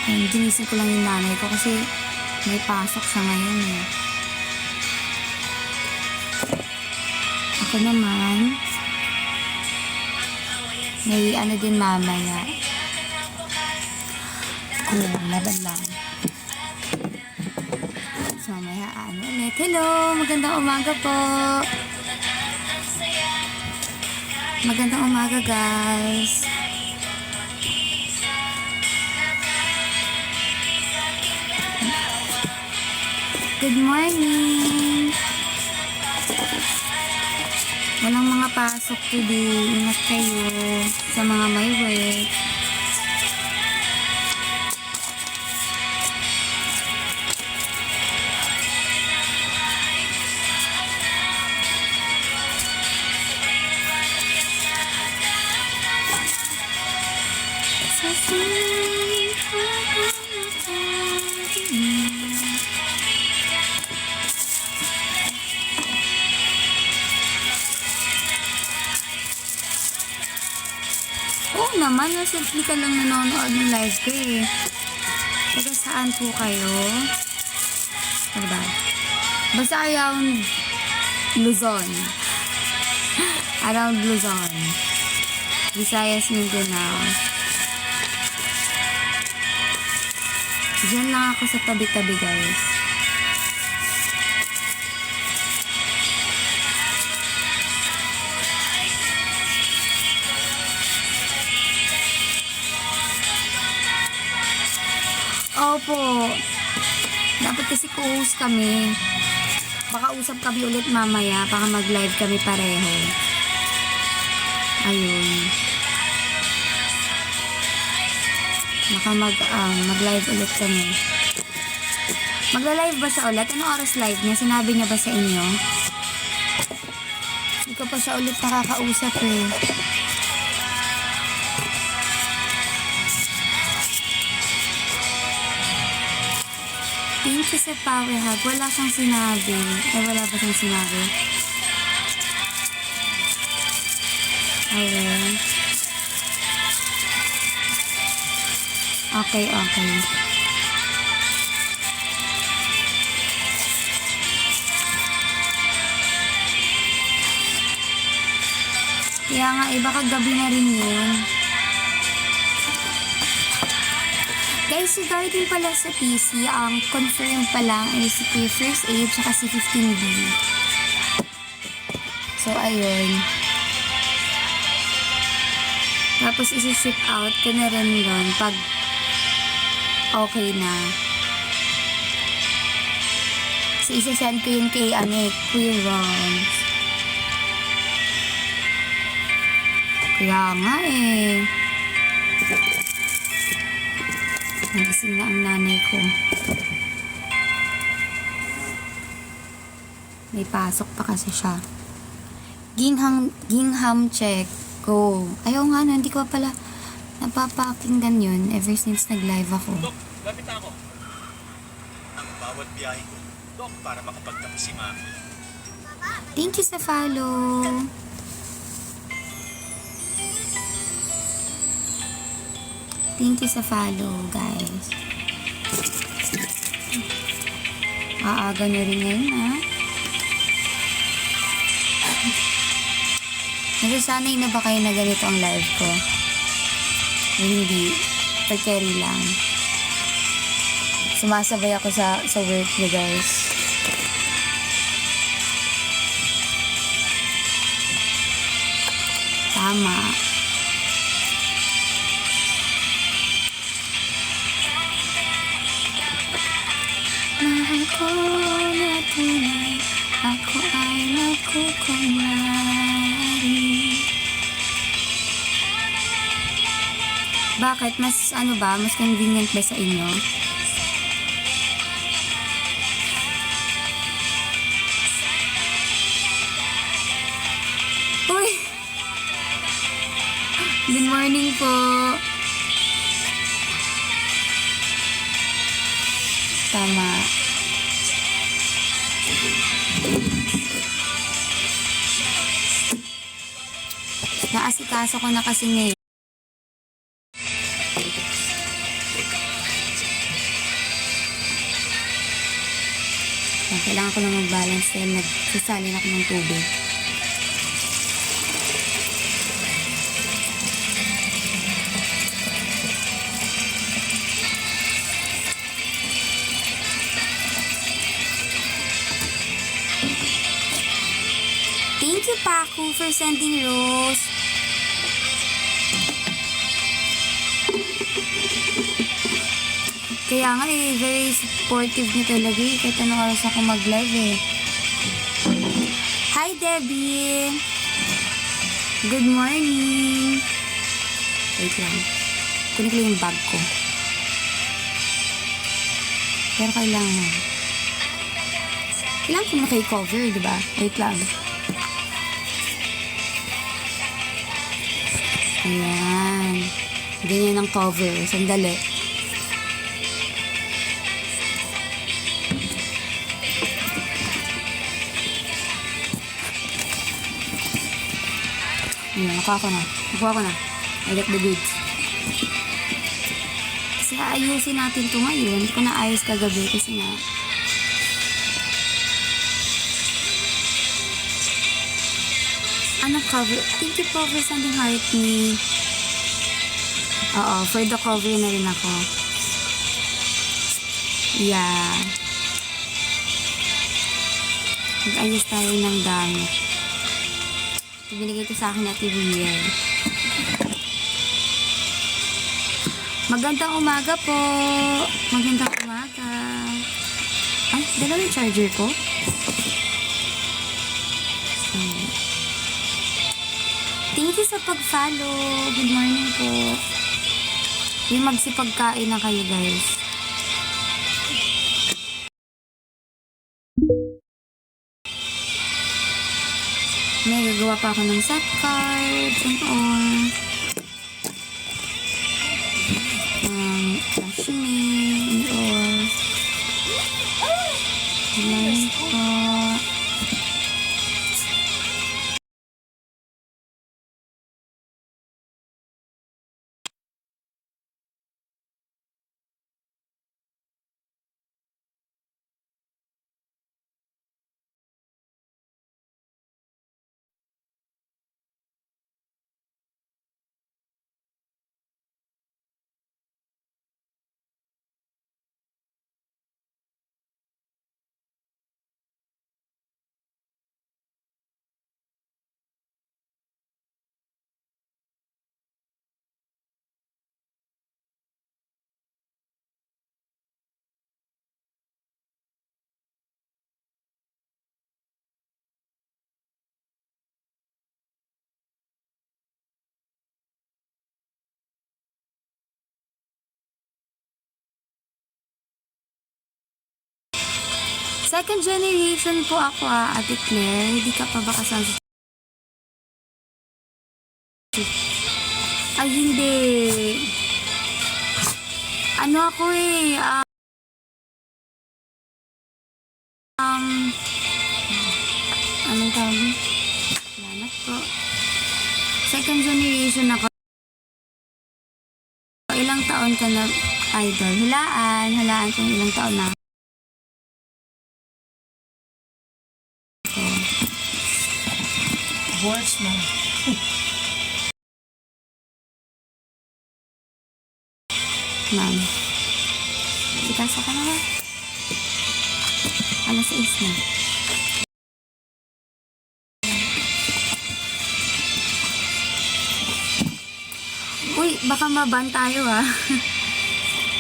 Ayun, ginising ko lang yung nanay ko kasi may pasok siya ngayon eh. Ako naman, may ano din mamaya. Laban lang. So, mamaya ano ulit. Hello! Magandang umaga po! Magandang umaga, guys! Good morning! Walang mga pasok today. Ingat kayo sa mga may work. Oo naman, simple ka lang nanonood ng live ko eh. Taga saan po kayo? Ano ba? Basta around Luzon. Around Luzon. Visayas, Mindanao. Diyan lang ako sa tabi-tabi, guys. Opo. Dapat kasi co-host kami. Baka usap kami ulit mamaya. Baka mag-live kami pareho. Ayun. Baka mag-live ulit kami. Magla-live ba siya ulit? Anong oras live niya? Sinabi niya ba sa inyo? Hindi ko pa siya ulit nakakausap eh. Thank you sa power hug. Wala siyang sinabi. Ay, wala pa siyang sinabi. Okay. Okay, okay. Kaya nga, baka gabi na rin yun. Guys, regarding pala sa PC, ang confirm pa lang ay si First Aid tsaka si 15B. So, ayun. Tapos, isi-ship out ko na rin yun pag okay na. So, isi-send ko yun kay Kuya Rons. Kaya nga eh. Nagising na ang nanay ko. May pasok pa kasi siya. Gingham check. Go. Ayaw nga na, hindi ko pala napapakinggan yun ever since nag-live ako. Dok, lapit ako. Ang bawat biyahe ko, Dok, para makapagtapos si Mami. Thank you sa follow. Thank you sa follow, guys. Aaga na rin ngayon, ha? Nasasanay na ba kayo na ganito ang live ko? Hindi. Pag-carry lang. Sumasabay ako sa work niyo, guys. Tama. Mahal ko na tunay, ako ay nakukunwari. Bakit? Mas mas convenient ba sa inyo? Uy! Good morning po! Tama. Naasikaso ko na kasi ngayon. ko lang mag-balance dahil nagsasalin ako ng tubig. Thank you, Paku, for sending rose. Kaya nga very supportive niyo talaga kahit anong oras ako mag-live Hi, Debbie! Good morning! Wait lang. Kunin ko yung bag ko. Pero kailangan ko naka-cover, diba? Wait lang. Ayan. Ganyan ang cover. Sandali. Ayan, nakuha ko na. I got the goods. Kasi ayusin natin ito ngayon. Hindi ko naayos kagabi kasi nga cover. Thank you po for sending heart me. Oo, for the cover na rin ako. Yeah. Mag-ayos tayo ng damit. Binigay ito sa akin na TV. Magandang umaga po. Magandang umaga. Ay, dalawa yung charger ko. Thank you sa pag-follow. Good morning po. Yung magsipagkain na kayo, guys. May gagawa pa ako ng set card and all. Sashimi and all. Good morning po. Second generation po ako, Ate Claire. Hindi ka pa ba kasama? Ay, hindi. Ano ako anong tawag? Salamat po. Second generation ako. Ilang taon ka na, idol? Hulaan kung ilang taon na. Words na. Ma'am. Itasa ka na ba? Alas 6 na. Uy, baka maban tayo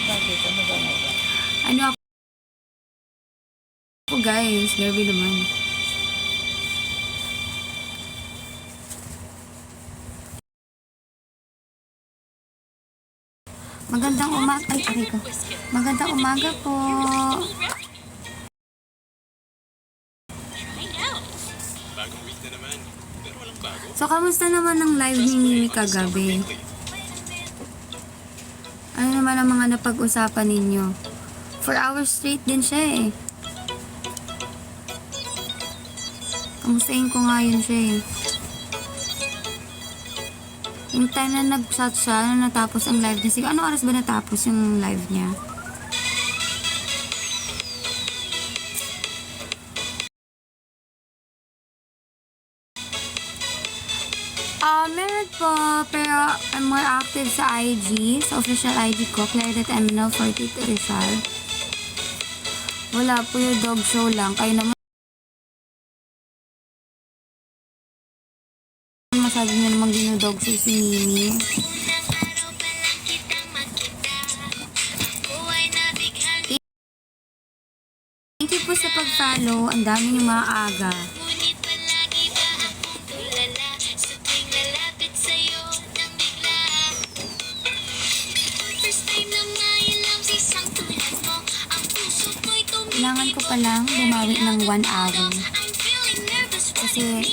Bakit? Ano ba? Ano ako guys, grabe naman. Magandang umaga. Ay, aray ko. Magandang umaga po. Bagong week na naman. Pero walang bago. So, kamusta naman ang live ni Mimi kagabi? Ano naman ang mga napag-usapan ninyo? 4 hours straight din siya Kamustahin ko nga yun siya Yung time na nag-chat siya, na natapos ang live niya. Sige, ano oras ba natapos yung live niya? Meron po, pero I'm more active sa IG, sa official IG ko, Clarinet Eminal 42 Rizal. Wala po yung dog show lang. Kayo naman, masabi niyo namang dinodog show si Mimi. Thank you po sa pag-follow. Ang dami niyong mga aga. Kailangan ko palang bumawi ng 1 hour. Kasi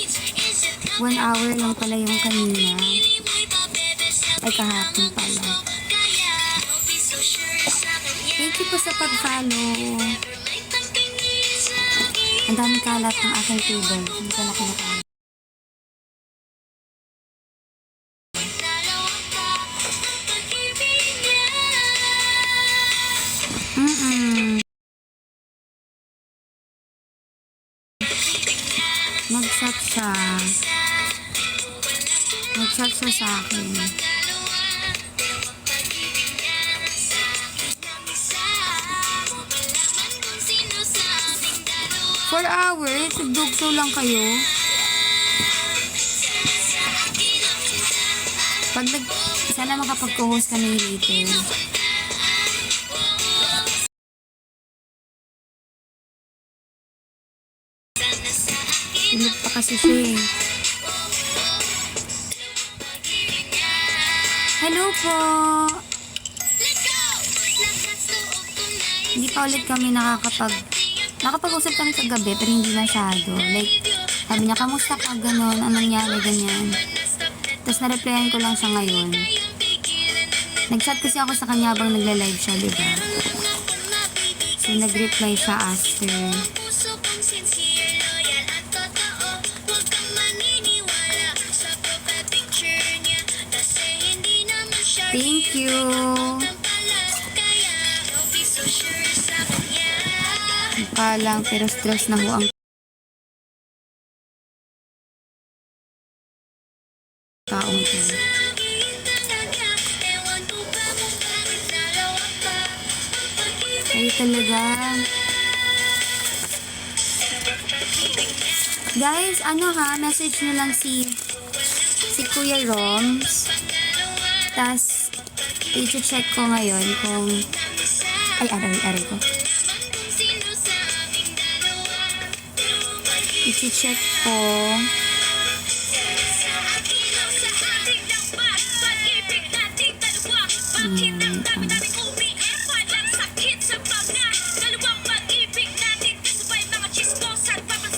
1 hour lang pala yung kanina. Ay, kahapon pala. Thank you po sa pag-follow. Ang dami kalat ng aking table. Hindi ko na kinakain. Mag-shot siya. Mag-shot siya sa akin. 4 hours? Dog show lang kayo? Sana makapag-co-host kami later. Tulog pa kasi siya eh. Hello po! Hindi pa ulit kami nakapag-usap kami kagabi pero hindi masyado. Like, sabi niya, kamusta ka? Ganon, anong nangyari, ganyan. Tapos na-replyan ko lang siya ngayon. Nag-chat kasi ako sa kanya habang nagla-live siya, diba? So, nag-reply siya after. Thank you! Mukha lang, pero stress na ho ang taong ko. Ay talaga. Guys, message nyo lang si Kuya Roms. Tas, i-check ko ngayon kung ay, aray ko. I-check ko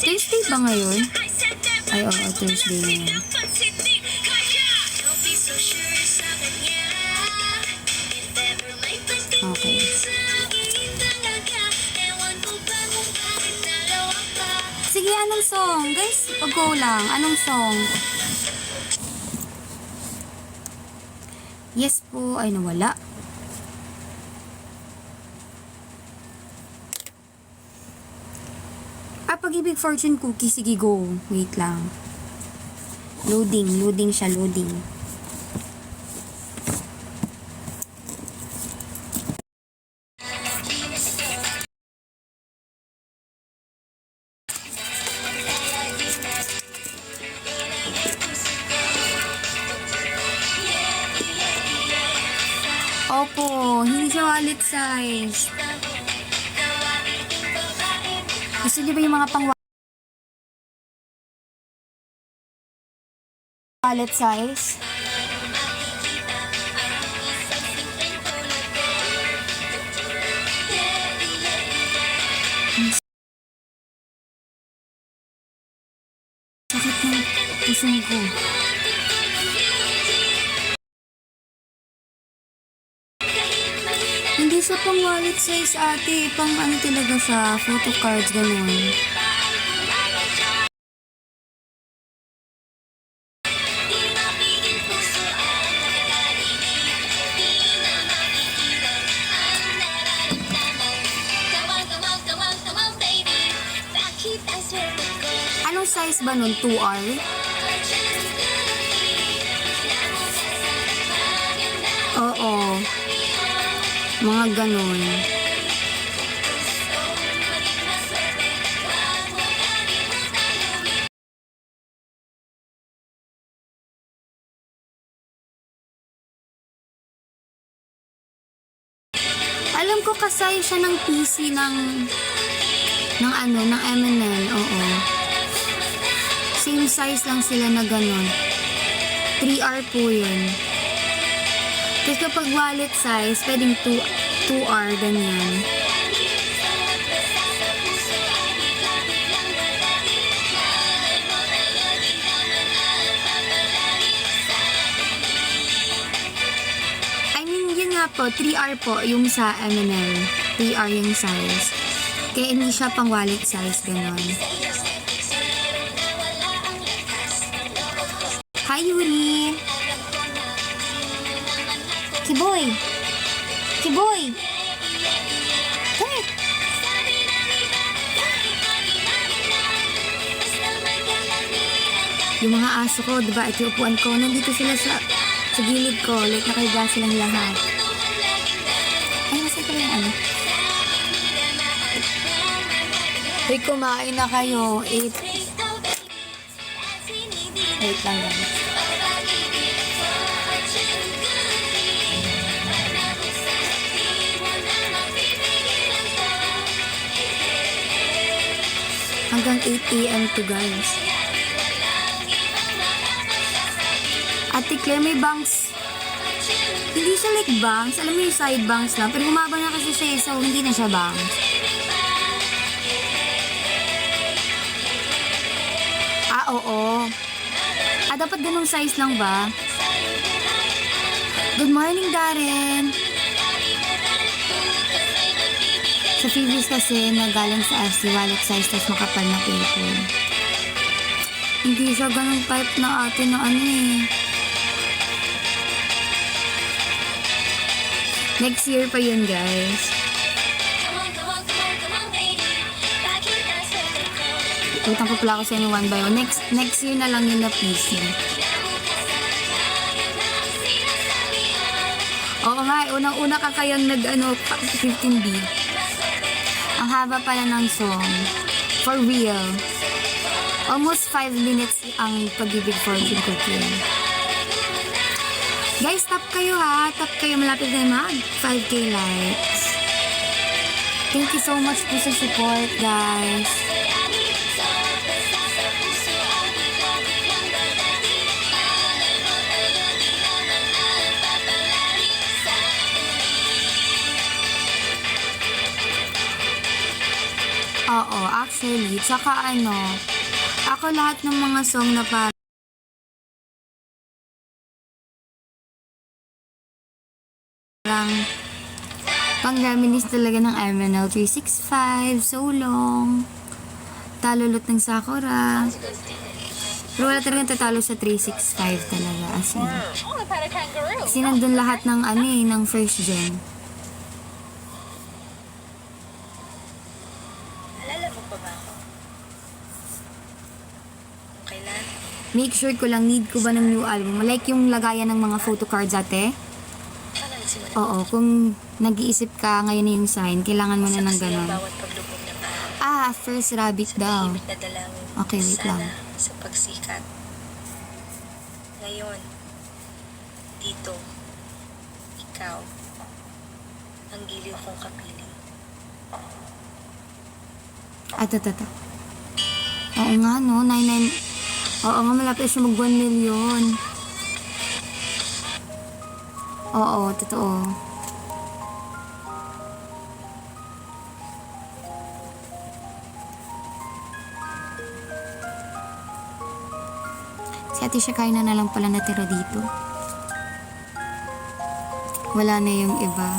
Thursday ba ngayon? Ay, oo, Thursday ngayon. Okay. Sige, anong song? Guys, pag-go lang. Anong song? Yes po. Ay, nawala. Pag-ibig fortune cookie. Sige, go. Wait lang. Loading siya, loading. Opo, hindi siya wallet size. Gusto niyo ba yung mga pang wallet size? Sakit ng pusong ko. Hindi siya pang wallet size, ate. Pang ano talaga siya, photo cards, ganun. Anong size ba nun? 2R? Mga ganun. Alam ko kasay siya ng PC ng M&L, oo. Same size lang sila na ganun. 3R po yun. Tapos kapag wallet size, pwedeng 2R, ganyan. I mean, yun nga po, 3R po yung sa M&L. 3R yung size. Kaya hindi siya pang wallet size, ganon. Hi, Yuri! Kiboy! Kiboy! Come! Yung mga aso ko, diba, ito yung upuan ko, nandito sila sa gilid ko, like nakahiga silang lahat. Ay, nasa ito yung ano. Hoy, kumain na kayo. Wait lang lang. Hanggang 8 AM to, guys. Ate Claire, may bangs. Hindi siya like bangs. Alam mo yung side bangs lang. Pero humaba na kasi siya, so hindi na siya bangs. Ah, oo. Ah, dapat ganung size lang ba? Good morning, Darren. Sa Phoebe's kasi nagaling sa FC wallet size tapos makapal na paper. Hindi siya ganung type na ate na ano eh. Next year pa yun, guys. Utang ko pala ako sa inyo one by one. Next year na lang yun na PC. Oo nga, unang-una ka kayang 15B. Ang haba pala ng song. For real. Almost 5 minutes ang pag-ibig fortune cooking. Guys, tap kayo ha. Tap kayo. Malapit na mag 5K likes. Thank you so much po sa support, guys. Oo, actually. Tsaka ako lahat ng mga song na parang pang-reminisce talaga ng M&L 365, So Long, Talulot ng Sakura. Pero wala talagang tatalo sa 365 talaga. As in. Kasi nandun lahat ng ng first gen. Alala mo pa ba ako? Kailan? Make sure ko lang, need ko ba ng new album? Like yung lagayan ng mga photo cards ate? Kailan nagsimula? Oo, kung nag-iisip ka ngayon na yung sign, kailangan mo na ng Sa ganun. bawat paglubog ng araw. Ah, first rabbit daw. Ibig na dalangin. Okay, wait lang. Sana sa pagsikat. Ngayon, dito, ikaw, ang giliw kong kapiling. Ito. Oo nga, no? 99. Oo nga, malapit siya mag 1 million. Oo, totoo. Si Ate Shakay na lang pala natira dito. Wala na yung iba.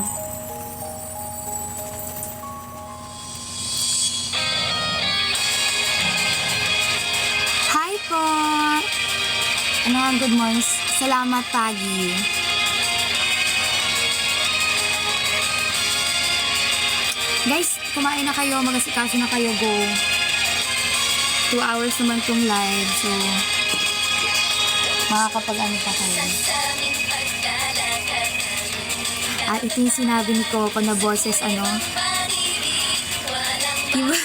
Hi po! Ano nga, good morning. Salamat, Pagi. Guys, kumain na kayo, mag-asikaso na kayo, go. 2 hours naman tong live, so makakapag-ano pa kayo. ito yung sinabi ni Coco na boses, diba?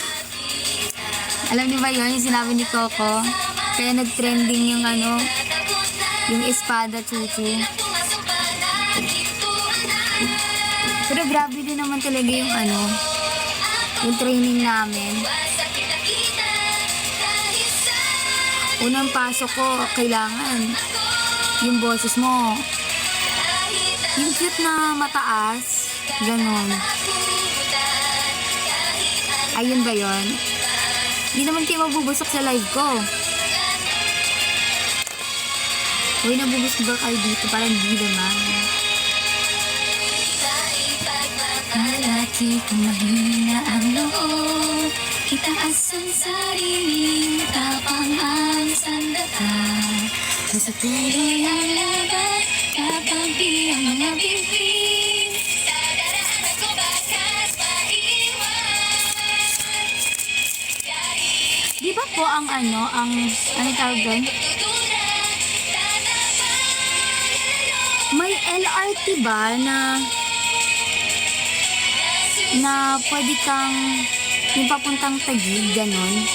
Alam niyo ba yun, yung sinabi ni Coco? Kaya nag-trending yung yung espada chuchu. Pero grabe din naman talaga yung yung training namin. Unang pasok ko, kailangan yung boses mo, yung cute na mataas, ganon. Ayun ba yun? Hindi naman kayo mabubusok sa live ko. Uy, nabubusok ba kayo dito? Parang di naman. Malaki kung mahina ang loob, itaas ang sarili, tapang ang sandata. Basta tuloy ang laban, kapag di ang mga bibig, sa daraanan ko bakas maiwan. Di ba po ang tawag doon? May LRT ba na pwede kang yung papuntang Taguig, ganon?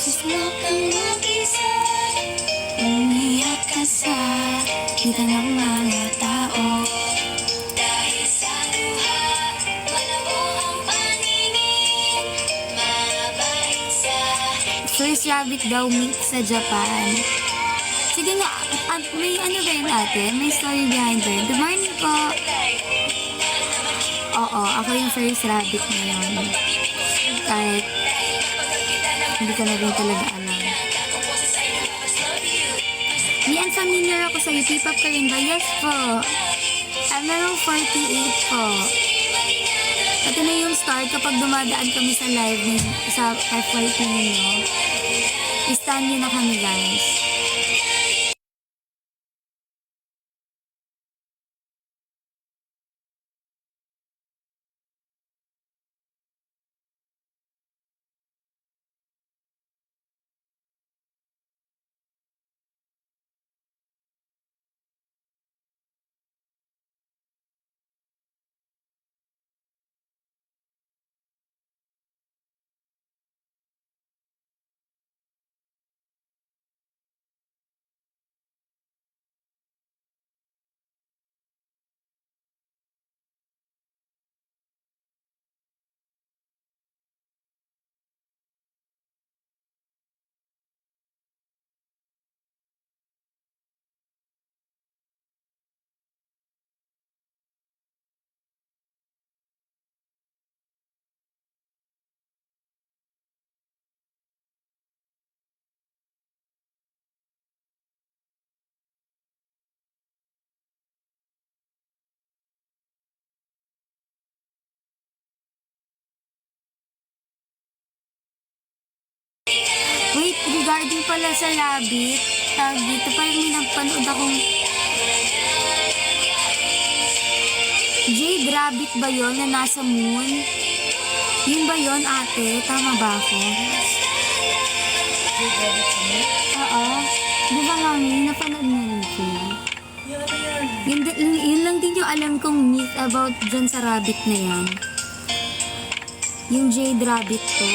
Suslok ang mag-isa, umiyak ka sa kita ng mga tao. Dahil sa luha, malabo ang paningin, mabait sa... First rabbit daw meet sa Japan. Sige nga, may ba yun ate? May story behind it. Good morning po. Oo, ako yung first rabbit na yun. Kahit hindi ko na rin talaga alam. Yan, familiar ako sa'yo. P-pop ka rin ba? Yes po. Merong 48 po. Ito na yung start kapag dumadaan kami sa live sa FYP ninyo. I-stand nyo na kami, guys. Wait, regarding pala sa rabbit, dito parang may nagpanood akong Jade Rabbit ba yun na nasa moon? Yun ba yun, ate? Tama ba ako? Jade Rabbit sa moon? Oo. Di ba nga, may napanood na rin ko yun? Yun lang din yung alam kong myth about dyan sa rabbit na yan. Yung Jade Rabbit po.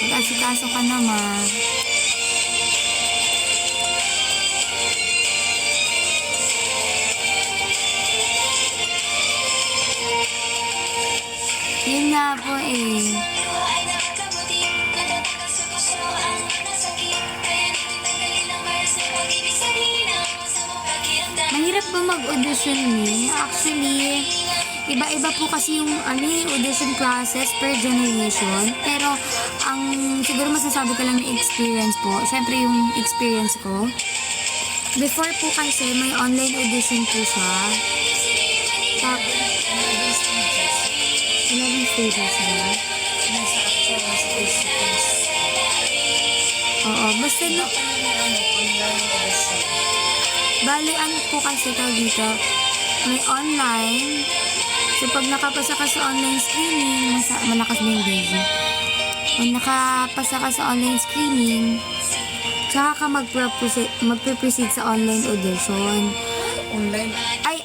Mag-asikaso ka naman. Yun nga po eh. Mahirap ba mag-audition ni? Actually, iba-iba po kasi yung audition classes per generation. Pero, ang siguro masasabi ko lang na experience po, syempre yung experience ko. Before po kasi, may online audition po siya. Tapos, 11 stages na. Oo, basta no. Bali, ano po kasi tawag dito, may online. So, pag nakapasa ka sa online screening, malakas na yung video. Pag nakapasa ka sa online screening, tsaka ka magpe-proceed sa online audition. Online. Ay,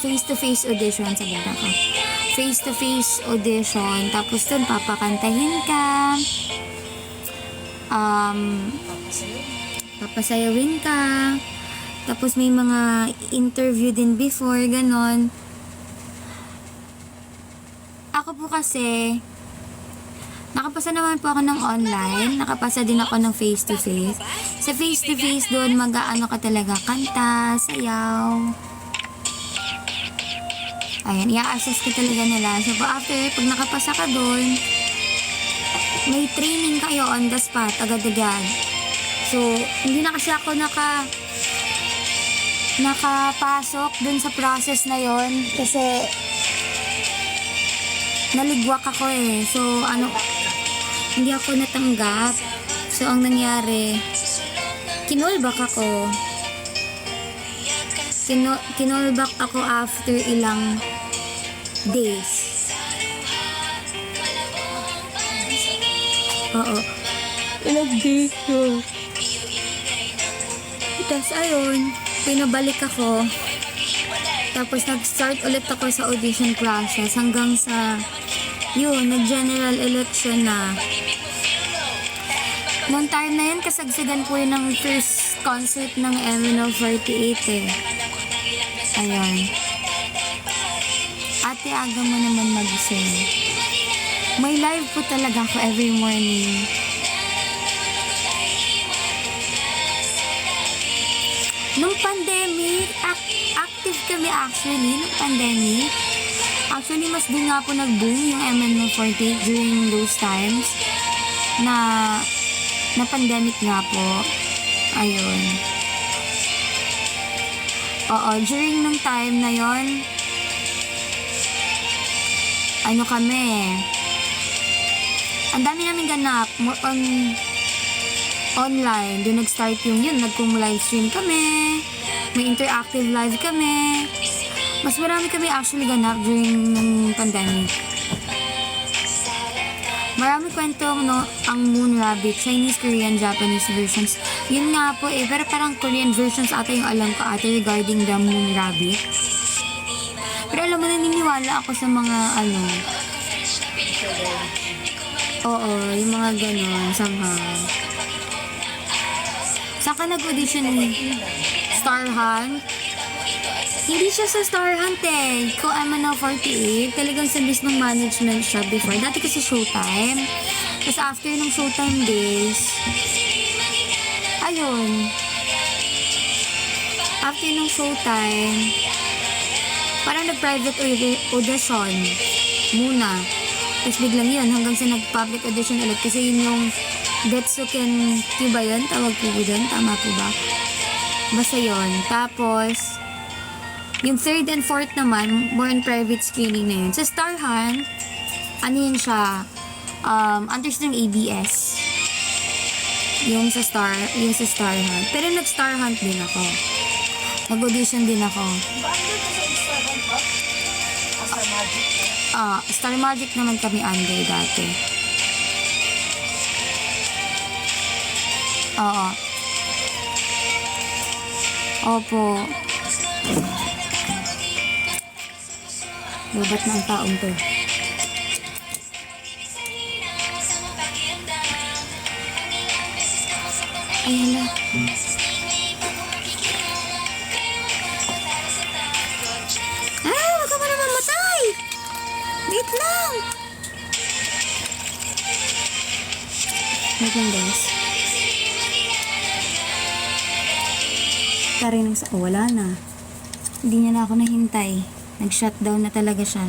face-to-face audition, sabi na ko. Face-to-face audition, tapos dun papakantahin ka, papasayawin ka, tapos may mga interview din before, ganon. Ako po kasi, nakapasa naman po ako ng online, nakapasa din ako ng face-to-face. Sa face-to-face doon, mag-aano ka talaga, kanta, sayaw. Ayan, i-assess ka talaga nila. So, after, pag nakapasa ka doon, may training kayo on the spot, agad-agad. So, hindi na kasi ako nakapasok dun sa process na yon kasi naligwak ako eh. So, hindi ako natanggap. So, ang nangyari, kinulback ako. Kinulback ako after ilang days. Oo. Ilang days ko. Tapos ayun, pinabalik ako. Tapos nag-start ulit ako sa audition classes hanggang sa nag-general election na. Noong time na yun, kasagsagan po yun ng first concert ng MNO48 eh. Ayun. Ate, aga mo naman magising. May live po talaga ako every morning. Nung pandemic, active kami actually, nung pandemic. Actually, mas din nga po nag-boom yung MNO48 during those times na pandemic nga po. Ayun. Oo, during nung time na yon, ang dami namin ganap, more on online. Doon nag-start nagkung-live stream kami, may interactive live kami. Mas marami kami actually ganap during ng pandemic. Marami kwento, ang Moon Rabbit, Chinese, Korean, Japanese versions. Yun nga po pero parang Korean versions ata yung alam ko ata regarding the Moon Rabbit. Pero alam mo, naniniwala ako sa mga oo, yung mga ganon, somehow. Saan ka nag-audition ni Star Hunt? Hindi siya sa Star Hunt eh. Kung MNO48, talagang sa mismong management siya before. Dati kasi Showtime. Tapos after ng Showtime days, ayun. After ng Showtime, parang nag-private audition muna. Tapos biglang yun, hanggang sa nag-public audition ulit. Kasi yun yung Detsuken, ba yun? Tawag po ba yun? Tama po ba? Basta yun. Tapos, yung third and fourth naman, more on private screening na yun. Sa Star Hunt, yun siya, under ng ABS. Yung sa Star Hunt. Pero nag-Star Hunt din ako. Nag-audition din ako. Star Magic naman kami under dati. Oo. Opo. Lobat na ang taong to. Ay, hala. Ah, wag ka pa na mamatay! Wait lang! Wait lang, guys. Tarin ng oh, wala na. Hindi niya na ako nahintay. Nag-shutdown na talaga siya.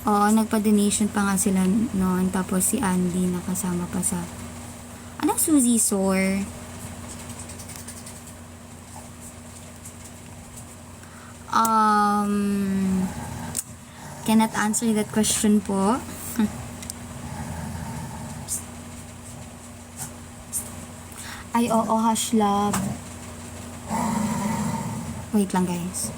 Oo, nagpa-donation pa nga sila noon. Tapos si Andy nakasama pa sa... Anong Suzy Sore? Cannot answer that question po. Ay, oo, hush love. Wait lang, guys.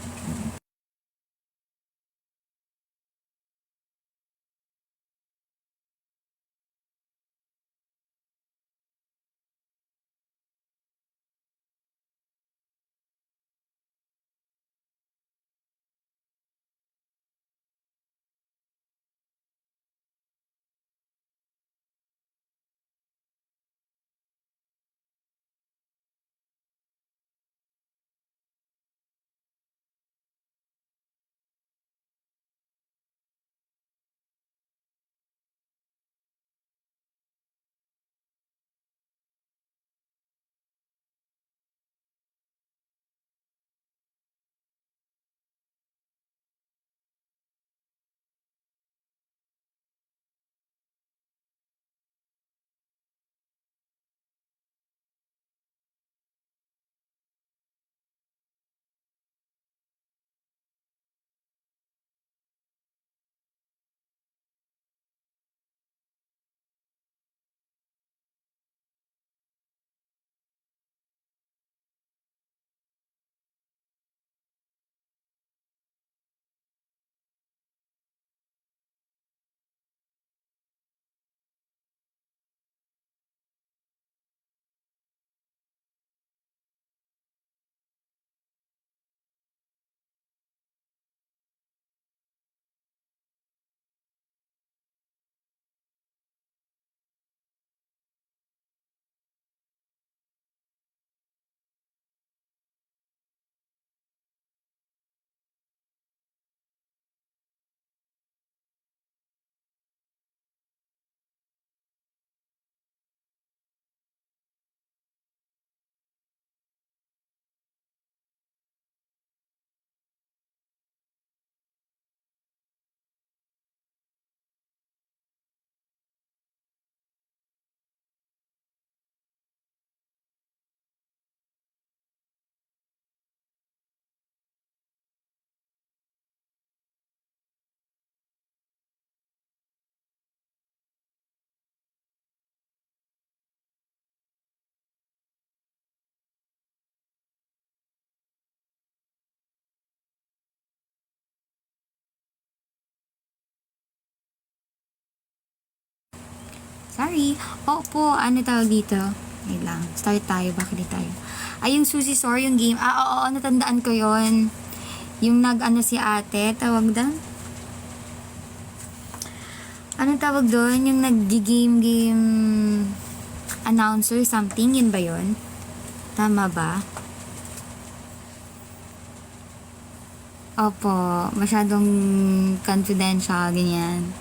Sorry. Opo, ano tawag dito? Wait lang. Start tayo. Bakit di tayo? Ay, yung Suzy Sore, yung game. Oo, natandaan ko yon. Yung nag-ano si ate, tawag doon? Anong tawag doon? Yung nag-game announcer something, yun ba yun? Tama ba? Opo, masyadong confidential, ganyan.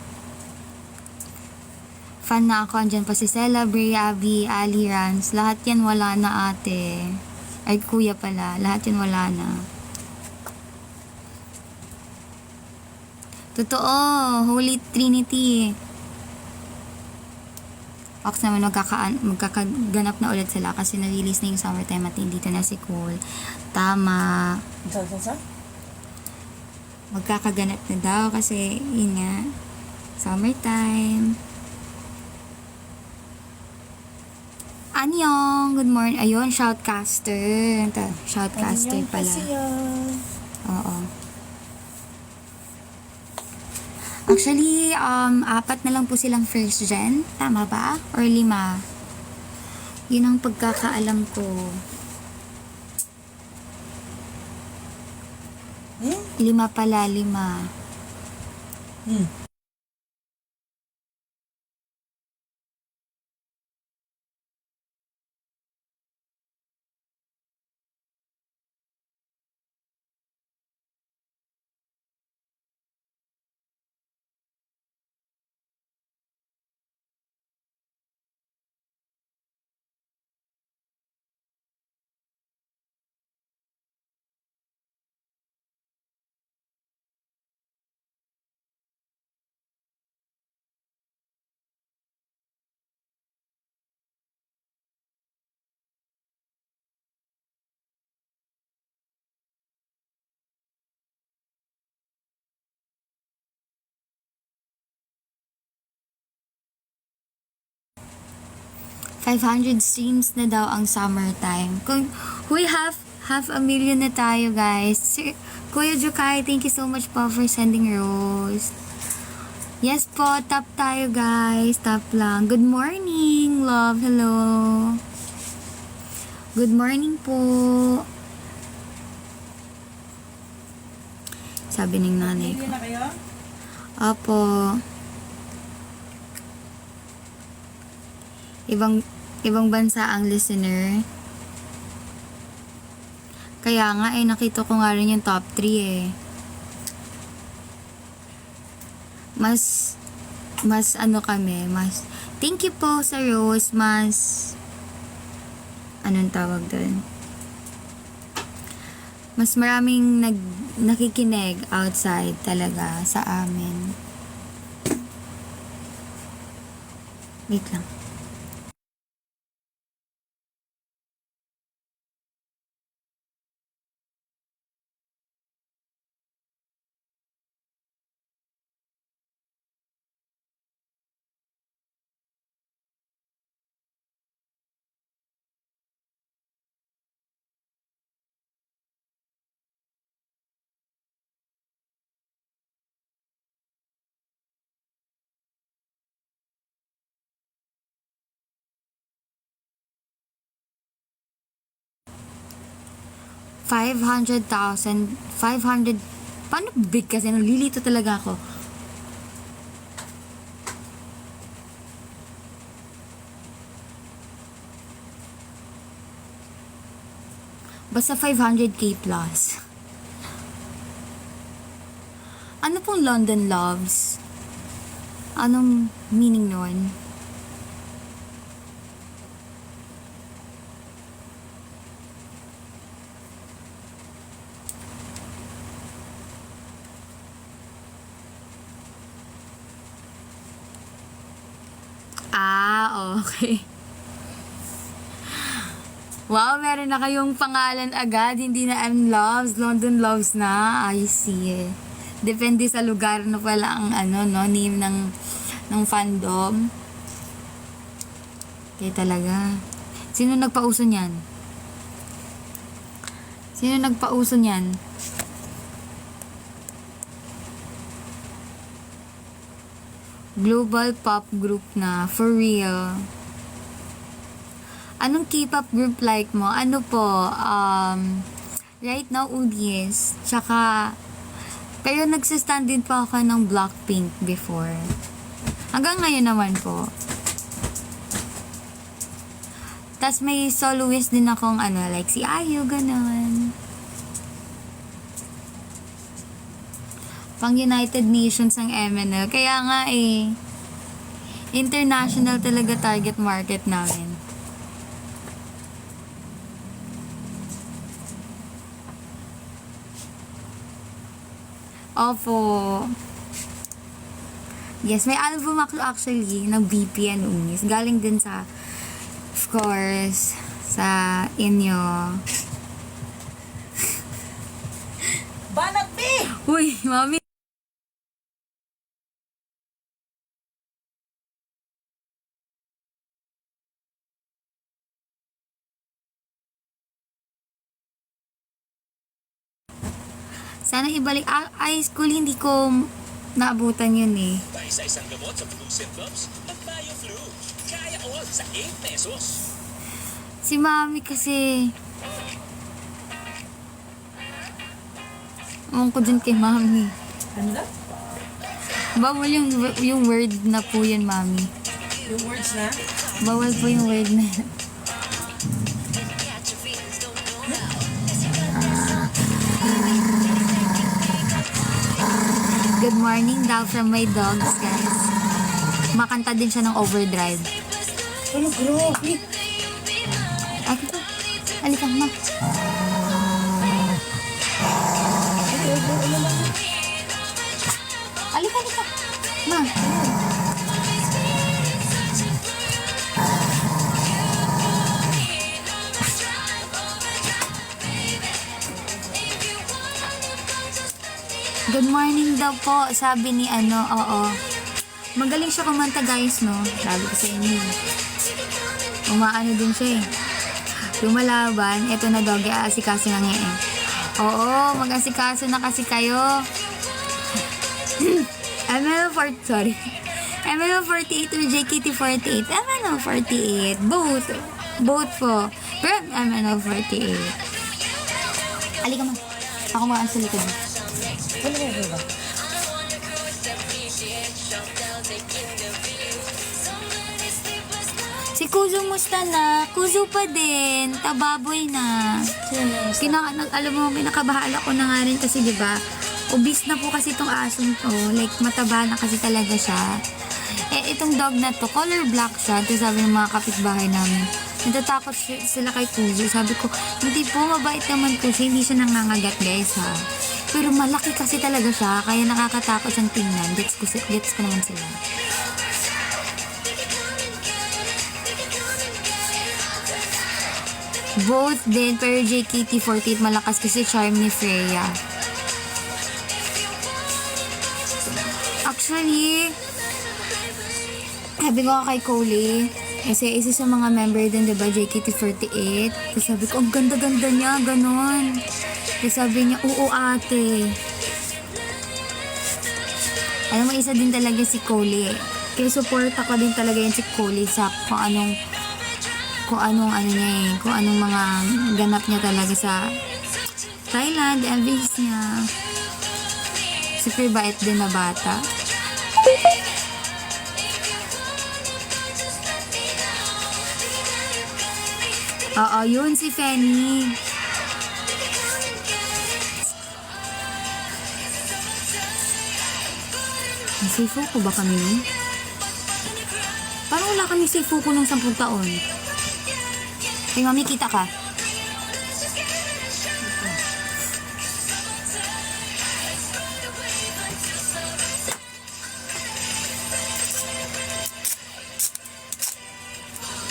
Fan na ako, andyan pa si Sela, Bri, Abby, Ali, Rans. Lahat yan wala na ate. Ay, kuya pala. Lahat yan wala na. Totoo, Holy Trinity. Ox naman magkakaganap na ulit sila kasi na-release na yung summertime at dito na si Cole. Tama. Magkakaganap na daw kasi yun nga, summertime. Annyeong! Good morning. Ayun, shoutcaster. Shoutcaster pala. Oo. Actually, 4 na lang po silang first gen. Tama ba? Or 5? Yun ang pagkakaalam ko. 5 pala, 5. $500 streams na daw ang summertime. Kung, huy, half a million na tayo, guys. Sir, Kuya Jukay, thank you so much po for sending rose. Yes po, tap tayo, guys. Tap lang. Good morning, love. Hello. Good morning po. Sabi ng nanay ko. na kayo? Opo. Ibang bansa ang listener. Kaya nga nakita ko nga rin yung top 3 Mas kami, mas thank you po sa Rose, mas anong tawag doon? Mas maraming nakikinig outside talaga sa amin. Wait lang. $500,000. Paano big kasi? Nalilito talaga ako. Basta 500k plus. Ano pong London Loves? Anong meaning nun? Okay. Wow, meron na kayong pangalan agad. Hindi na Loves, London Loves na. I see. Depende sa lugar na pala ang name ng fandom. Okay talaga. Sino nagpauso niyan? Global pop group na. For real. Anong K-pop group like mo? Ano po? Right now, UDS. Tsaka, pero nagsistand din po ako ng Blackpink before. Hanggang ngayon naman po. Tas may soloist din akong like si Ayu, ganon. Pang United Nations ang MNL. Kaya nga international talaga target market namin. Opo. Yes, may album ako actually ng BP and Unis. Galing din sa, of course, sa inyo. Banat B! Uy, mami. Sana ibalik high school, hindi ko naabutan yun eh. May isa-isang gamot sa flu symptoms, mag-BioFlu. Kaya all sa 8 pesos. Si mami kasi... Ewan ko dun kay mami. Ano na? Bawal yung word na po yun, mami. Yung words na? Bawal po yung word na yun. Good morning daw from my dogs, guys. Makanta din siya ng Overdrive. Ano, grabe. Ako, halika, ma. Halika, halika. Ma. Good morning daw po, sabi ni oo. Magaling siya kumanta, guys, no? Sabi ko sa inyo. Umaano din siya eh. Lumalaban, eto na doggy, aasikaso na nga eh. Oo, mag-asikaso na kasi kayo. ML48 or JKT48. ML48. Both. Both po. Pero ML48. Halika mo. Ako mga sa likod mo. Ano ba? Si Kuzo musta na? Kuzo pa din. Tababoy na. Alam mo, kinakabahala ko na nga rin kasi diba, obese na po kasi itong asong to. Like, mataba na kasi talaga siya. Eh, itong dog na to, color black siya. Ito sabi ng mga kapitbahay namin. Natatakot sila kay Kuzo. Sabi ko, hindi po, mabait naman po siya. Hindi siya nangangagat, guys, ha. Pero malaki kasi talaga siya. Kaya nakakatakot siyang tingnan. Gets ko naman sila. Both din, pero JKT48 malakas kasi charm ni Freya. Actually, sabi ko kay Coley, kasi isa sa mga member din, diba, JKT48. Tapos sabi ko, ang ganda-ganda niya, ganon. Tapos sabi niya, oo ate. Alam mo, isa din talaga si Coley. Kaya support ako din talaga yun si Coley sa kung anong mga ganap niya talaga sa Thailand, LVs niya. Super bait din na bata. Oo, yun si Fanny. May Seifuku ba kami nun? Parang wala kami Seifuku nung 10 taon. Hey, mami, kita ka?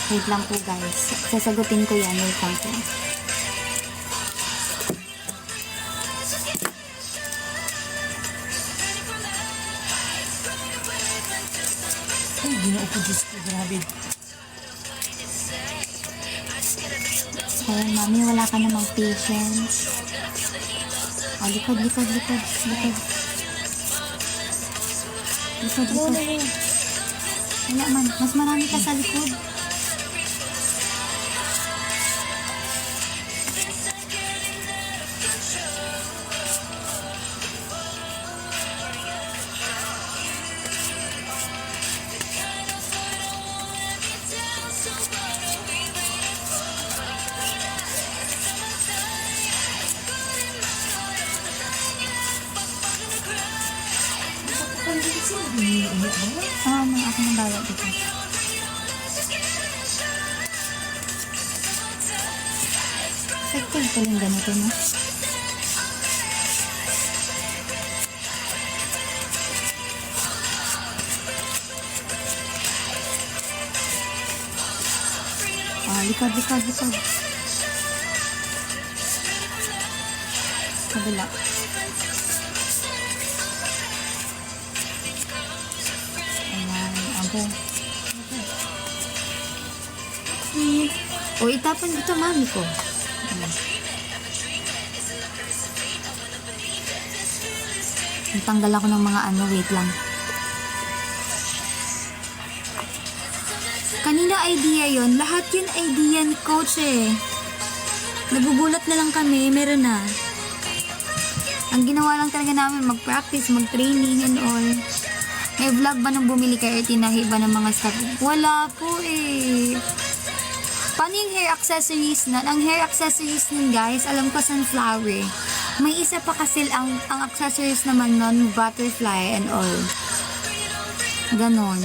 Wait lang po, guys. Sasagutin ko yan. Wait lang po. Ay, ginoo ko, Diyos ko, grabe. Ayan, mami, wala ka namang patience. Oh, likod. Likod. Wala man. Mas marami ka sa likod. May ako nang bawa dito. Sector ko lang ganito, no? Likod. Kabila. Okay. O, itapon dito, mami ko. Nagtanggal ako ng mga ano, wait lang. Kanina idea yon, lahat yun idea ni coach eh. Nagugulat na lang kami, meron na. Ang ginawa lang talaga namin, mag-practice, mag-training and all. May vlog ba nang bumili kayo or tinahi ba ng mga staff? Wala po eh. Paano yung hair accessories nun? Ang hair accessories nun guys, alam ko sunflower. May isa pa kasi ang accessories naman nun, butterfly and all. Ganon.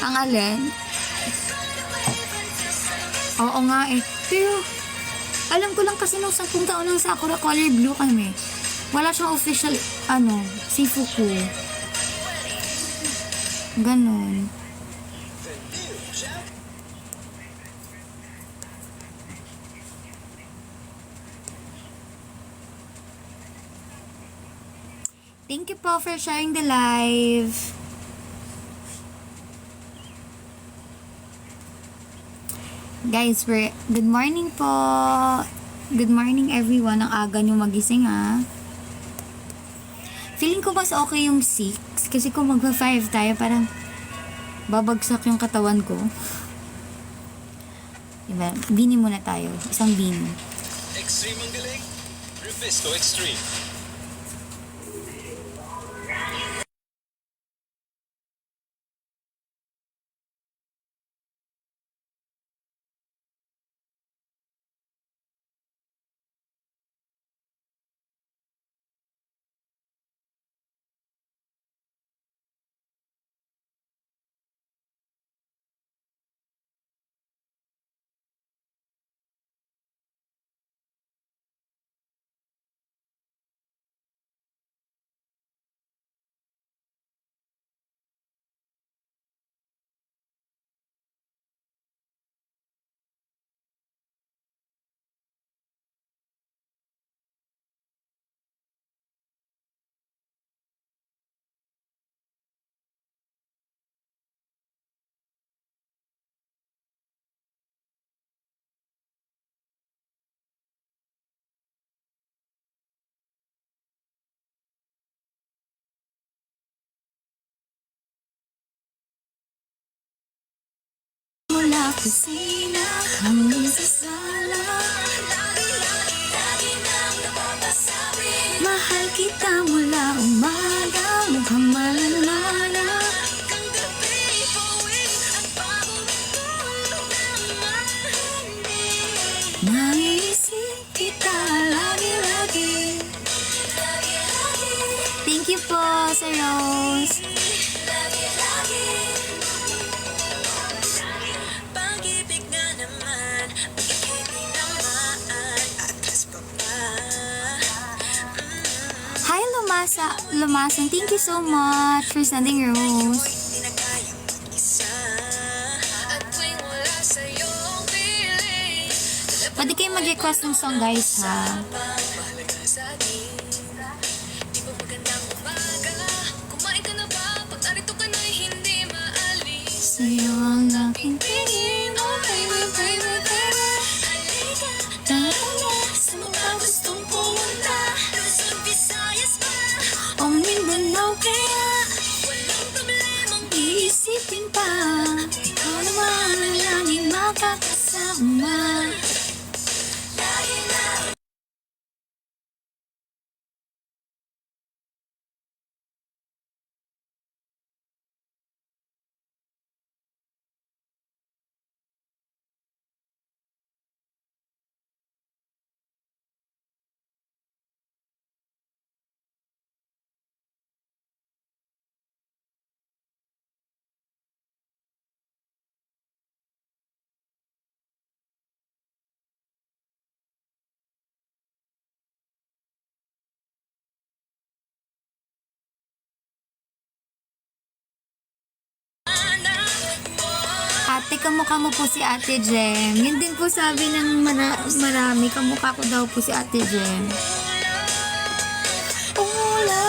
Ang alin? Oo nga eh. Pero, alam ko lang kasi nung 10 taon lang sa Sakura color blue kami. Wala siyang official, si Fuku. Ganon. Thank you po for sharing the live. Guys, good morning po. Good morning everyone. Ang aga nyo magising ha. Feeling ko mas okay yung 6. Kasi kung magpa-5 tayo, parang babagsak yung katawan ko. Diba? Bini muna tayo. Isang bini. Extreme ang galing. Revesco Extreme. Mula kusina hanggang sa sala, mahal kita mula umaga mukhang malalala. Naisip kita lagi-lagi. Thank you po, Sir Rose. Hi, Lumasan. Thank you so much for sending rose. Pwede kayo mag-request ng song, guys, ha? Sa'yo ang aking tingin. Oh, baby, baby, baby. Tara na sa mga gustong pumunta. Luzon, Visayas pa o Mindanao, kaya walang problemang iisipin pa. Ikaw naman ang laging makakasama. Lagi na. Ate, kamukha mo po si Ate Jem. Yun din po sabi ng marami. Kamukha ko daw po si Ate Jem. Ula.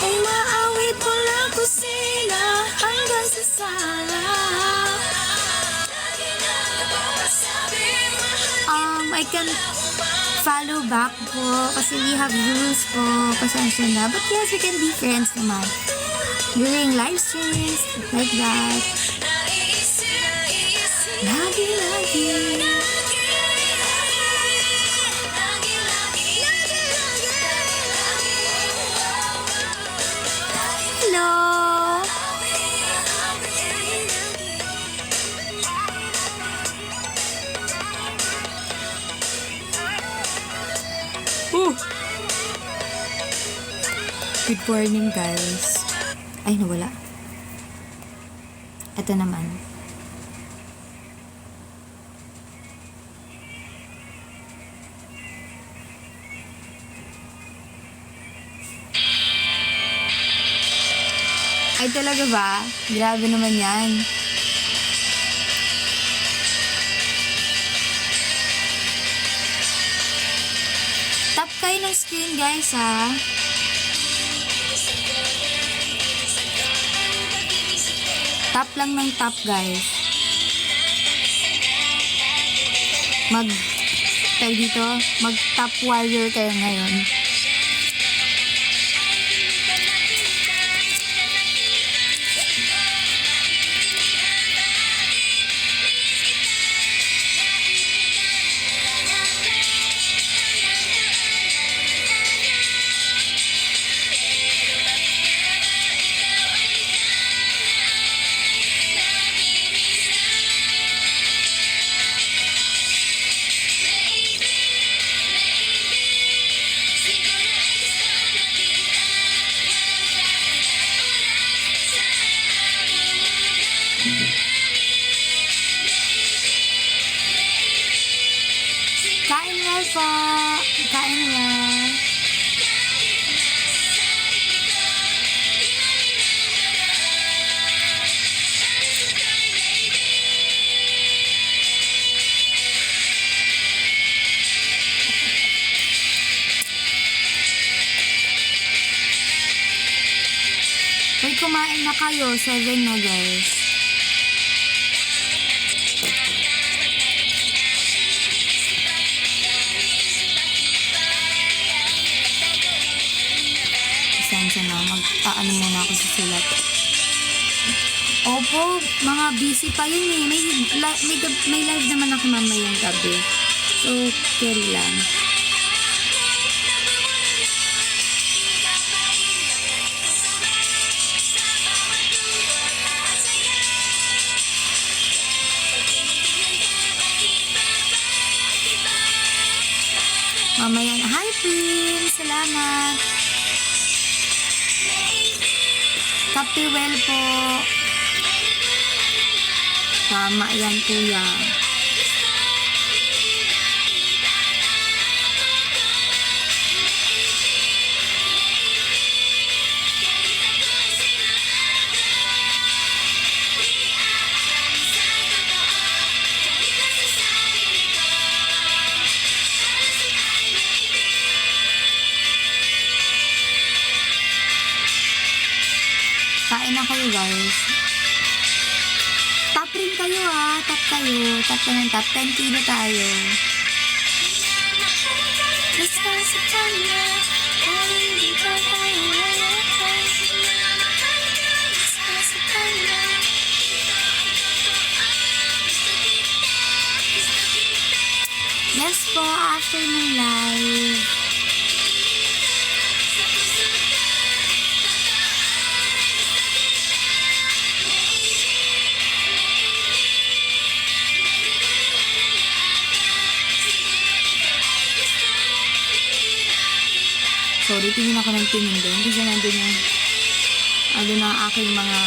Umaawit mula kusina hanggang sa sala. I can follow back po kasi we have rules po. Pasensya na. But yes, we can be friends naman. During live streams, like that. Lagi, lagi. Hello! Good morning, guys. Ay, nawala. Ito naman. Ay, talaga ba? Grabe naman yan. Tap kayo ng screen, guys, ha? Tap lang ng tap, guys. Mag-tap warrior kayo ngayon. Kain mo po. Kain mo. Hoy, kumain na kayo. 7 na, guys. Pasensya na. Mag-aano muna ako sa sulat. Opo, mga busy pa yun eh. May live naman ako mamayang gabi. So, carry lang. Mamaya na. Hi, Prince! Salamat! Kape well po. Tama yan, kuya. Kain na kayo, guys. Tap rin kayo, ha. Tap kayo. Tap ka ng tap. 10 kilo tayo. Yes po, afternoon live. Sorry, tingin ako ng tingin doon. Kasi nandun yung ang aking mga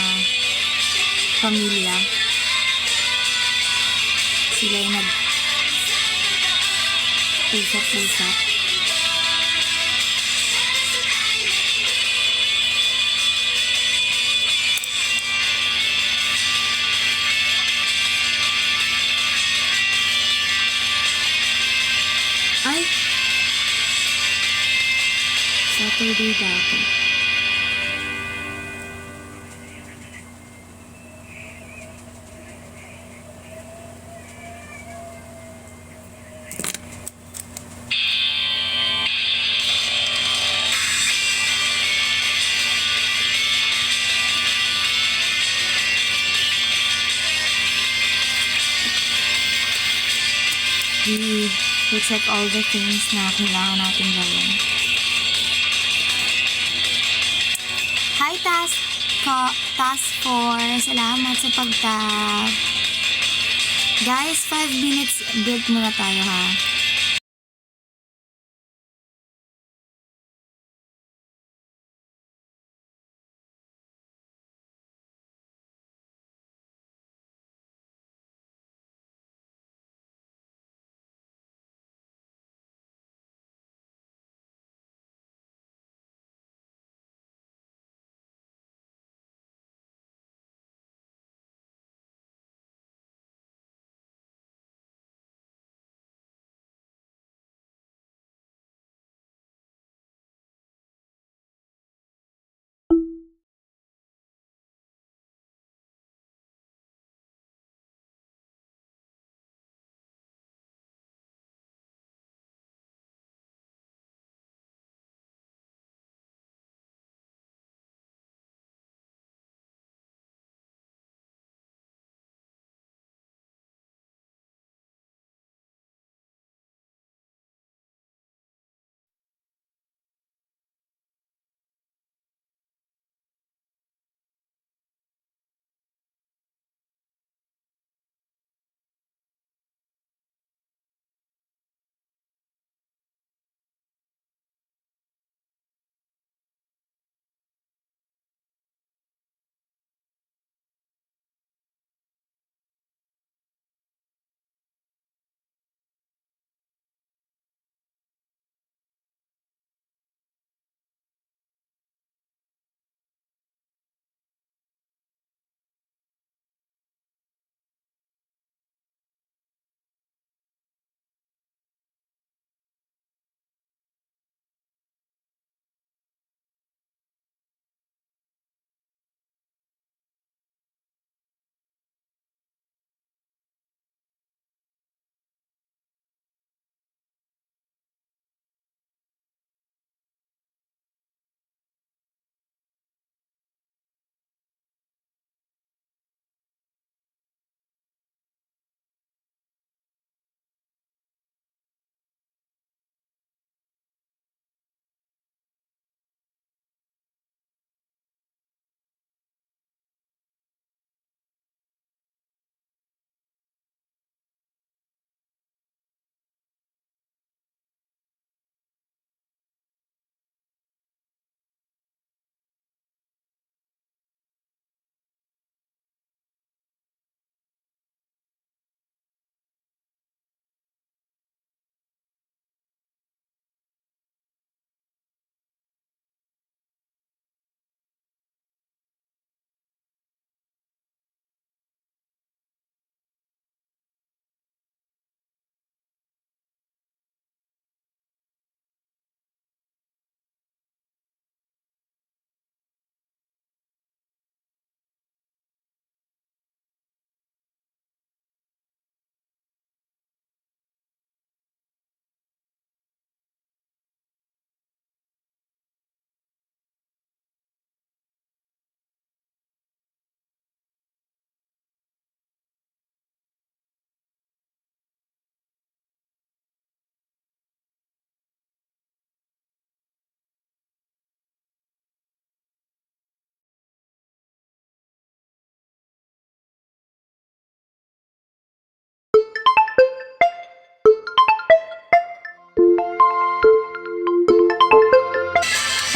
pamilya. Sila yung nag-usap-usap. Ay! Saturday dati. we check all the things na kailangan natin gawin. Hi, Task Force. Salamat sa pag-tag. Guys, 5 minutes break muna tayo, ha?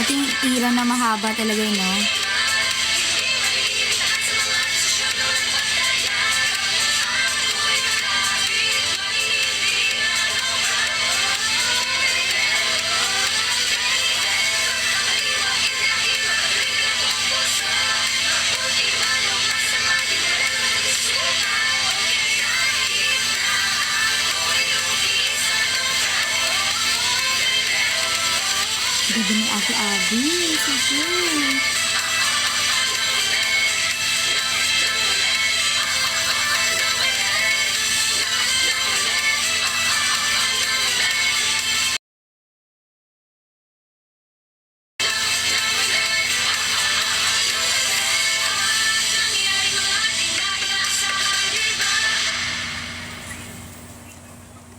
Ito yung tira na mahaba talaga yun, no? Ganda ng Ate Abby. So cute.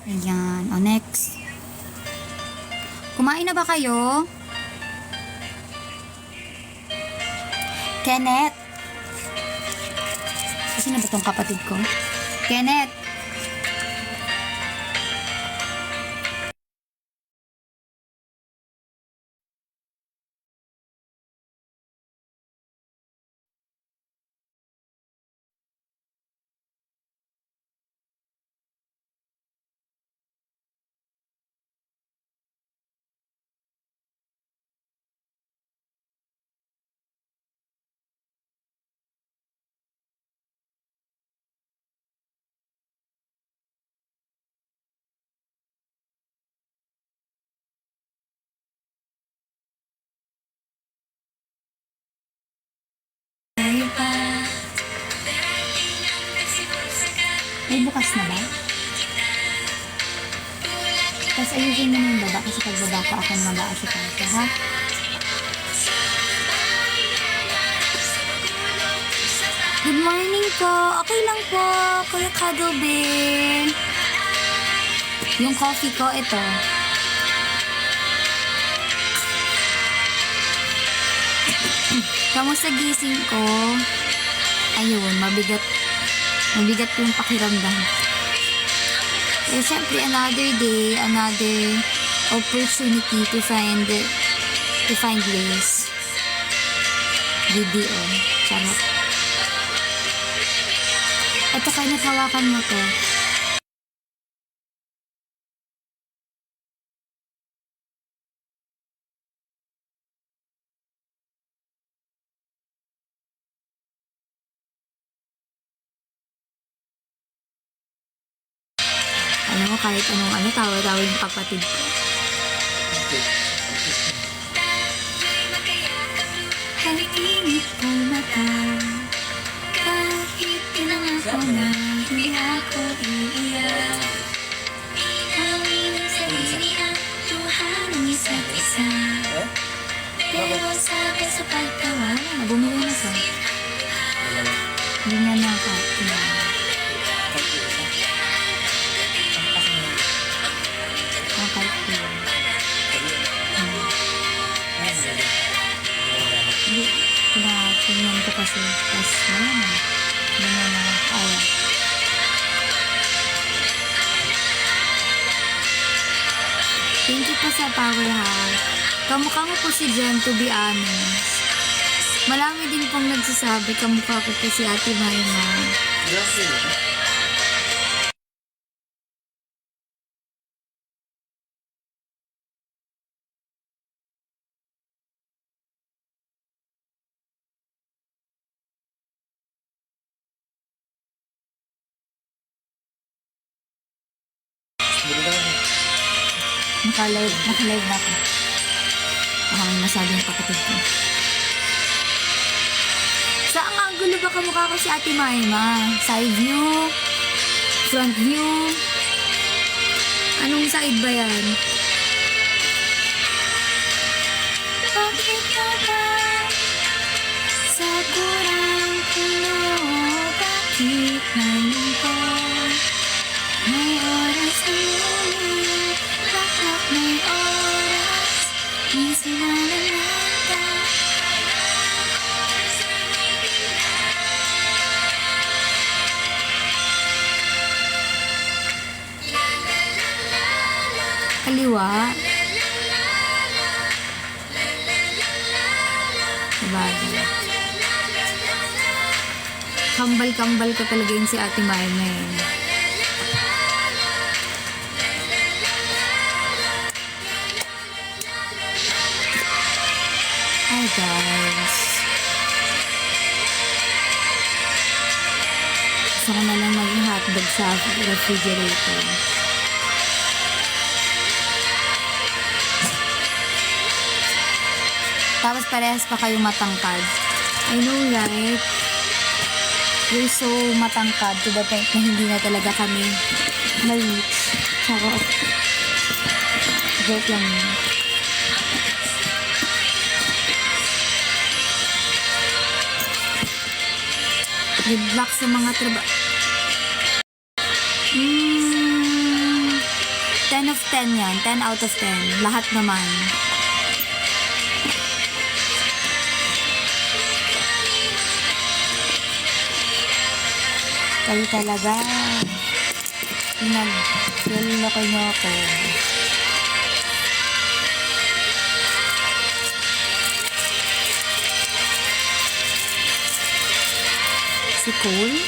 Ayan. O, next. Kumain na ba kayo? Kenneth. Sino ba tong kapatid ko? Kenneth. May bukas na ba? Tapos ayusin mo na yung baba kasi pag baba ko ako mag-aasikaso, ha? Good morning po. Okay lang po, Kuya Kadobin. Yung coffee ko, ito. Kamusta gising ko? Ayun, mabigat yung pakiramdam. Eh, syempre, another day, another opportunity to find ways. Video. Charot. Ito, kahit hawakan mo to. Alam mo, kahit anong tawa-tawa yung kapatid ko. Halitingin ko mata, kahit pinangako na hindi ako iiyak. Hangin ang sarili ang luha ng isa't isa. Pero sabi sa pagtawa, bumili na siya. Hindi niya nakakita. Hindi, pinatingnan ko kasi tapos wala na. Hindi na nakakaawa. Thank you po sa power, ha. Kamukha mo po si Jen, to be honest. Marami din pong nagsasabi, kamukha ko po si Ate Mayma. Naka-live na ako. Baka may masabi yung kapatid ko. Saan ang gulo ba kamukha ko si Ate Mayma? Side view? Front view? Anong side ba yan? Bakit ka ba sa kurang puno? Bakit ngayon ko may oras na muli? Bakit may oras? Minsan na lalata. Kaliwa. Sabagay. Kambal-kambal ka talaga yun si Ate Mayma eh. Hi guys. Gusto ko na lang maging hotdog sa refrigerator. Tapos parehas pa kayo matangkad. I know, right? We're so matangkad to the point na hindi na talaga kami ma-reach. Charot. Joke lang yun. Good luck sa mga trabaho. 10 yan. 10 out of 10. Lahat naman. Kayo talaga. Pinagloloko niyo ako. Si Cole?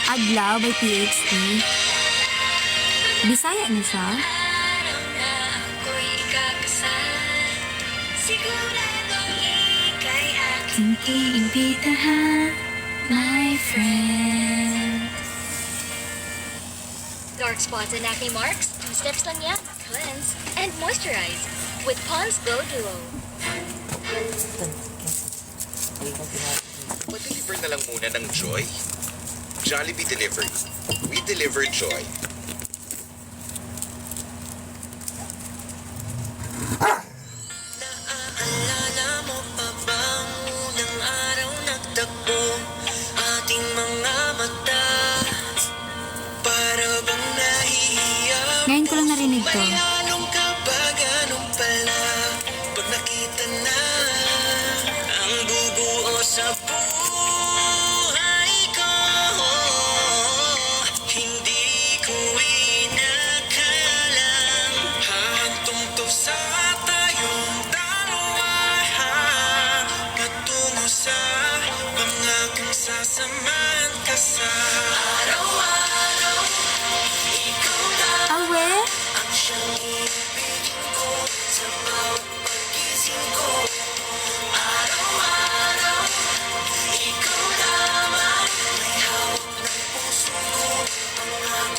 Adlaw by TXT. Bisaya niya siya? Araw na ako'y kakasal, siguradong ika'y aking iimbitahan, my friend. Dark spots and acne marks? 2 steps lang yan. Cleanse and moisturize with Pond's Glow Duo. Pa-deliver na lang muna ng Joy. Jollibee Delivery. We deliver joy. Naaalala mo pa bang unang araw nagtagpo ating mga mata? Para bang nahihiya Ngayon ko lang narinig to. may halong ka ba ganun pala? Pag nakita na ang bubuo sa buhay ko, hindi ko inakalang hahantong to sa tayong dalawa, patungo sa pangakong sasamahan ka sa araw-araw. Ikaw na Awe? ang siyang ibigin ko sa bawat pagising ko. Araw-araw, ikaw lamang may hawak ng puso ko.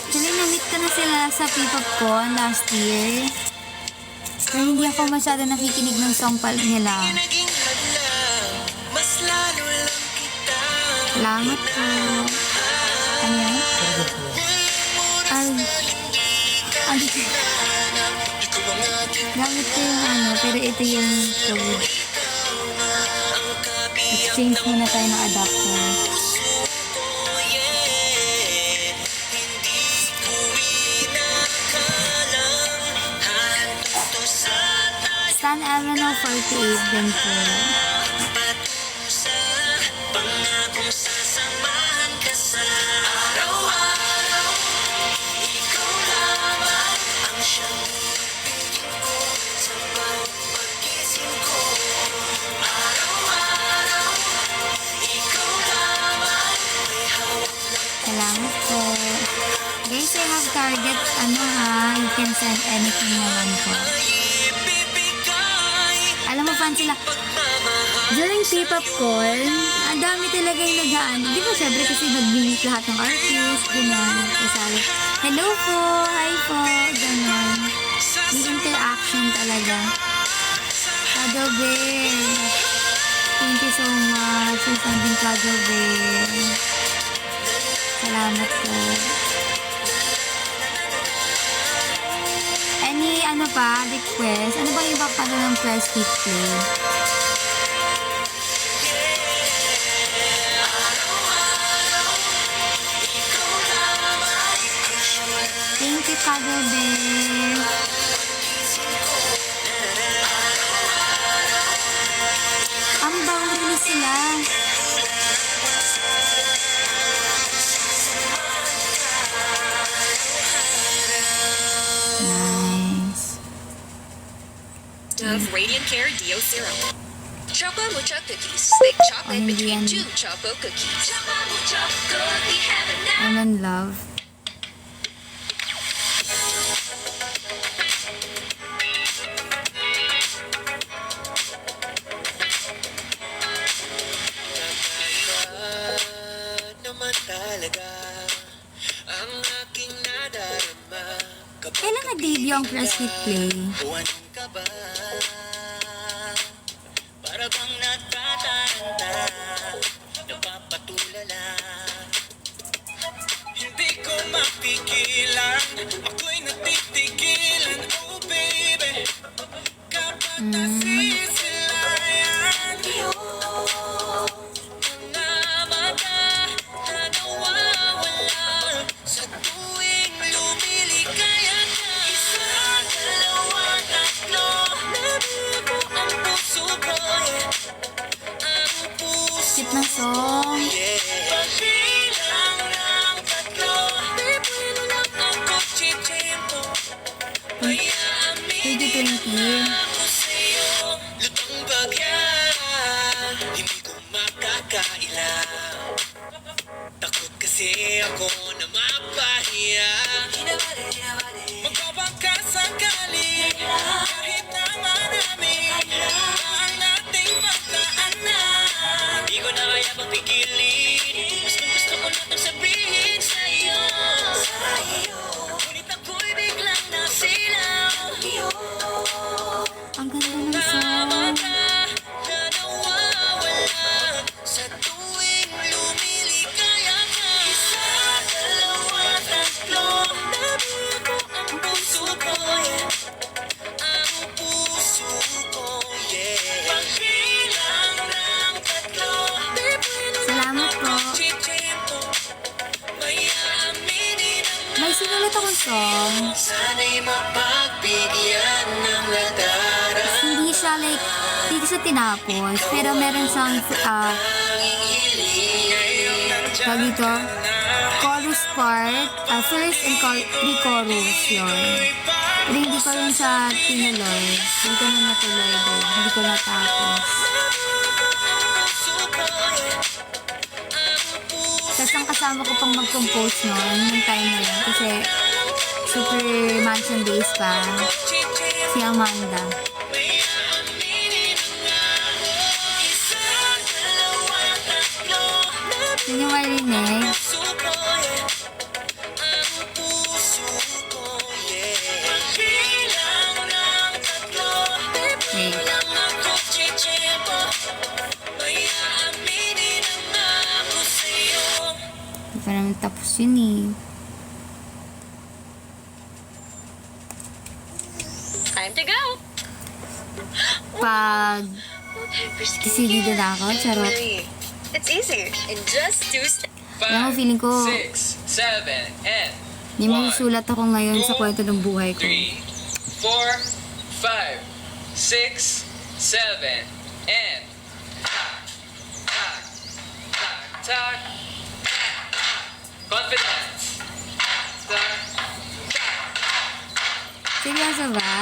Actually, na-meet ko na sila sa P-pop ko last year. Pero hindi ako masyado nakikinig ng song pal nila. Naging hadlang, mas lalo lang kita. Salamat po. Ano yan? Ay. Ay. Ikaw ang aking Gamit ko yung ano, pero ito yung code. ang kabiyak Exchange muna tayo ng adapter. puso ko, yeah. Hindi ko inakalang hahantong to sa tayo. Stan Elmo 48 din po. Patungo sa pangakong sasamahan ka sa araw-araw. Ikaw lamang ang siyang ibigin ko sa bawat pagising ko. Araw-araw, ikaw lamang may hawak ng Salamat po. Guys, I have target, ano ha, you can send anything naman po. ibibigay. Alam mo, fan sila, Pagmamahal during P-pop call, ang dami talaga yung nag-ano. Di ba, syempre kasi nag-meet lahat ng artist, gano'n. Kasali, hello po, hi po, gano'n. Yung interaction talaga. Cuddle Bear. Thank you so much for sending Cuddle Bear. Salamat po. Any ano pa, request? Ano bang iba pa ng press kit play? Thank you, Cuddle Bear. Ang bago na sila. Nice. Dove Radiant Care Deo Serum. Choco Mucha Cookies. Thick chocolate Oh, between yan. 2 Choco cookies. I'm in love. naman talaga ang aking nadarama kapag Kailan nag-debut ang press kit play? buwanan ka ba? Para bang natataranta, napapatulala. Hindi ko mapigilan, ako'y natitigilan. Oh baby, kapag nasisilayan mga mata na nawawala ng song. Pagbilang ng tatlo, di pwede lang ako titiyempo. Kaya aminin 2020. ako sa'yo, lutang bagya, hindi ko makakaila. Takot kasi ako na mapahiya. Magpapakasakali, kahit naman namin ang ating pagdaanan. Di ko na kaya pagpigilin, gusto ko na itong sabihin sa'yo. Ngunit ako'y biglang nasilaw. Ang ganda ng song. Na nawawala sa tuwing lumilikaya ka. Isa, dalawa, tatlo, nabi ako ang puso ko, yeah. Ang puso ko, yeah. Pagbilang ng tatlo, di pwede Salamat po. titiyempo. Maya aminin ang May sinulat akong song. sana'y mapagbigyan ng ladara. Hindi siya like, hindi ko siya tinapos. Pero meron siyang, tawag dito, chorus part, first and pre-chorus yun. Pero hindi ko rin siya tinuloy. Hindi ko na natuloy doon. Hindi ko natapos. Tapos ang kasama ko pang mag-compose noon, yung time na yun. Kasi super mansion days pa. Si Amanda. Yun yung marinig. Wait. Hindi pa naman tapos yun eh. Time to go. Pag CD na ako, charot. It's easy. In just 2 steps. Alam mo, feeling ko, 6, 7, and may masusulat ako ngayon sa kwento ng buhay ko. 3, 4, 5, 6, 7, and tak, tak, tak, tak. Confidence. Tak, Seryoso ba?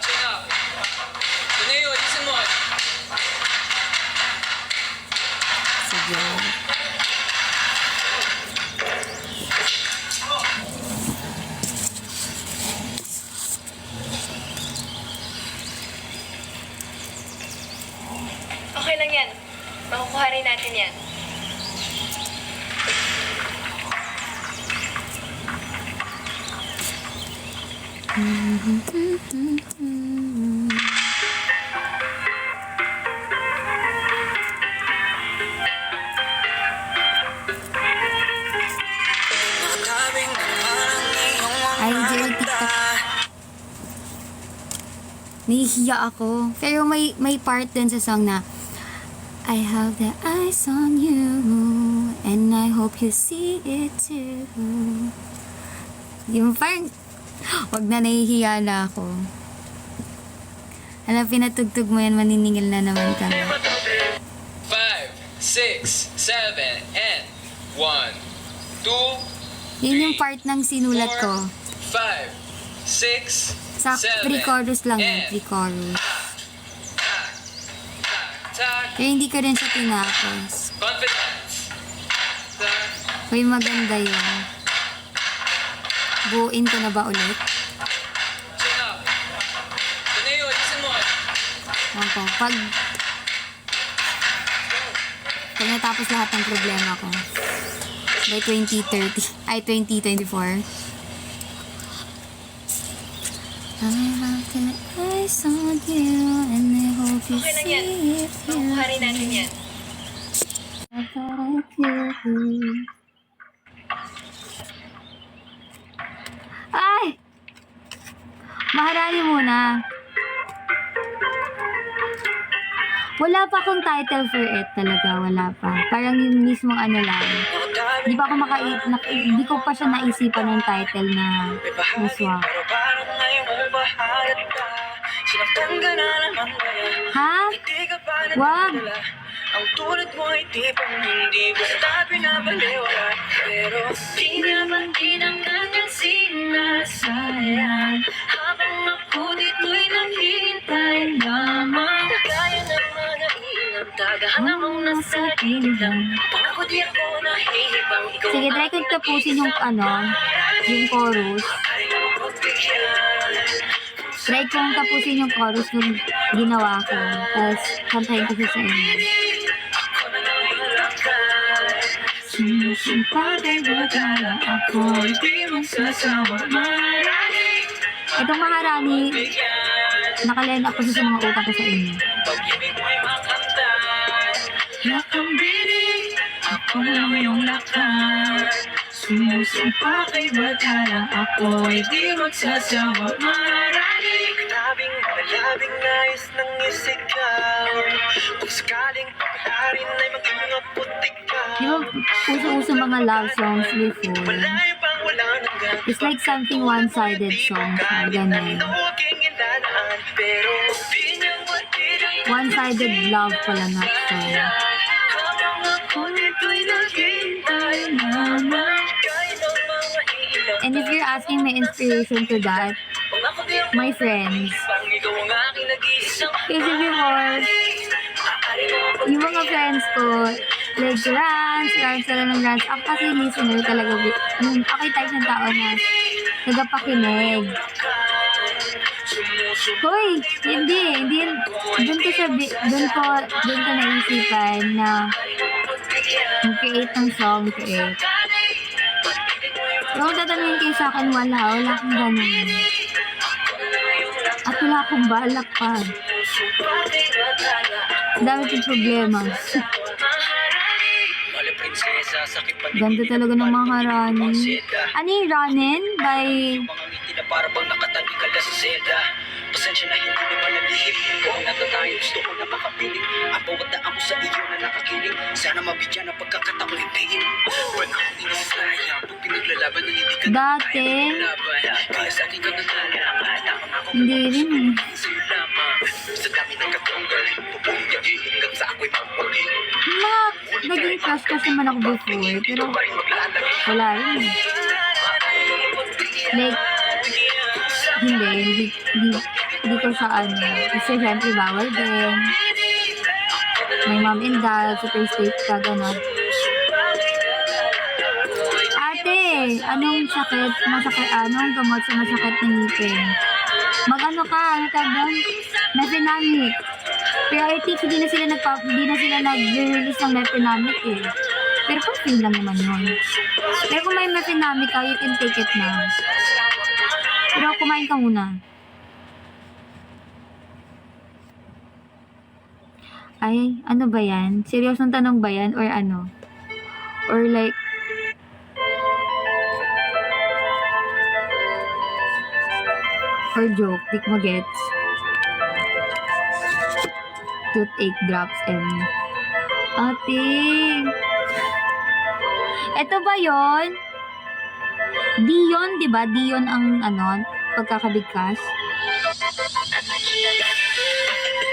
chin up. Ano yun? Listen mo. Sige. Okay lang yan. Makukuha rin natin yan. Nakatawing naman ang iyong Ay, mga Jerry, TikTok. mata. Nahihiya ako. Pero may part dun sa song na I have the eyes on you and I hope you see it too. Yung parang, wag na, nahihiya na ako. Alam, pinatugtog mo yan, maniningil na naman kami. 5, 6, 7, and 1, 2, Yun yung part ng sinulat ko. 5, 6, Sa 7, pre-chorus lang yun, and pre-chorus. tak, Pero hindi ko rin siya tinapos. confidence. Tak, Uy, maganda yun. Buuin ko na ba ulit? chin up. Ano yun? Listen mo. Ako, pag natapos lahat ng problema ko by 2030, ay 2024. I have the eyes on you and I hope you Okay lang see yan. it Makukuha rin natin yan. I thought I could. Ay! Maharani muna. Wala pa akong title for it talaga. Wala pa. Parang yung mismong ano lang. Hindi pa ako hindi ko pa siya naisipan ng title na swak. Pero parang ngayon mo bahalata. Sinaktan ka na naman kaya. Ha? Hindi ka pa Wag! Ang tulad mo ay tipong hindi basta pinabaliwala. Pero di naman din ang kanyang sinasayang. Habang ako dito'y naghihintay lamang. Kaya ng mga ilang tagahan mong nasa gilid lang. Pangako di ako nahihibang. Ikaw Sige, try ko tapusin yung yung chorus. ay mapagbigyan. Try kong tapusin yung chorus nung ginawa ko. Tapos, kantahin ko siya sa inyo. Ako na lang yung lakad. Sinusumpa kay Badala, ako Di magsasawa maraming Itong Maharani, bigyan. nakaline up ko siya sa mga utang ko sa inyo. Pag-ibig mo'y makamtan. Nakambili, ako na lang yung lakad. Sumusumpa kay Badala, ako'y di magsasawa maraming labing nais ng isigaw. Kung sakaling pagkarin ay maging maputik ka. Di ba, uso-uso mga love songs before. Wala'y pang wala ng gano'n. It's like something one-sided song siya, ganun. Pero di niya matira. One-sided love pala na song. Habang ako nito'y naghihintay naman. Kaya ng mga ilang And if you're asking my inspiration to that, pangako di ako my friends, pang ikaw ang aking nag-iisang kasi before, yung mga friends ko, like rants sila ng rants. Ako kasi listener talaga. Ako yung type ng tao na nagapakinig. Hoy, hindi. Doon ko naisipan na mag-create ng song, create. Pero kung tatanungin kayo sa akin, wala akong ganun. At wala akong balak pa. Dami kong problema. prinsesa, sakit pa Ganda talaga ng mga Rani. Ano yung Ranin? By... mga ngiti na para bang nakatabi ka lang sa seda. Pasensya na hindi naman nalihim. Kung ang natatayo, gusto ko na makapiling. Ang bawat daan ko sa iyo na nakakiling. Sana mabigyan ng pagkakataong lipiin. Panahon inisayang. Pag pinaglalaban ng hindi ka Dati, laban. Kaya sa akin ka naglalang. Ako hindi rin eh. sa'yo lamang. Sa dami ng katunggal. Pupumiyagi hanggang sa ako'y magpagi. Naging crush naman ako before, pero wala rin eh. Like, hindi ko sa ano. Kasi syempre bawal din. May mom and dad, super strict ka, gano'n. Ate, anong sakit? Anong gamot sa masakit ng ngipin? Mag-ano ka, ano tawag doon? Mefenamic. Pero I think hindi na sila nag-release ng Mefenamic eh. Pero kung free lang naman yun. Pero kung may Mefenamic ka, you can take it na. Pero kumain ka muna. Ay, ano ba yan? Seryosong tanong ba yan? Or ano? Or like, or joke, di ko magets. Toothache drops and ate, eto ba yon? Dion, di ba? Dion ang ano, pagkakabigkas.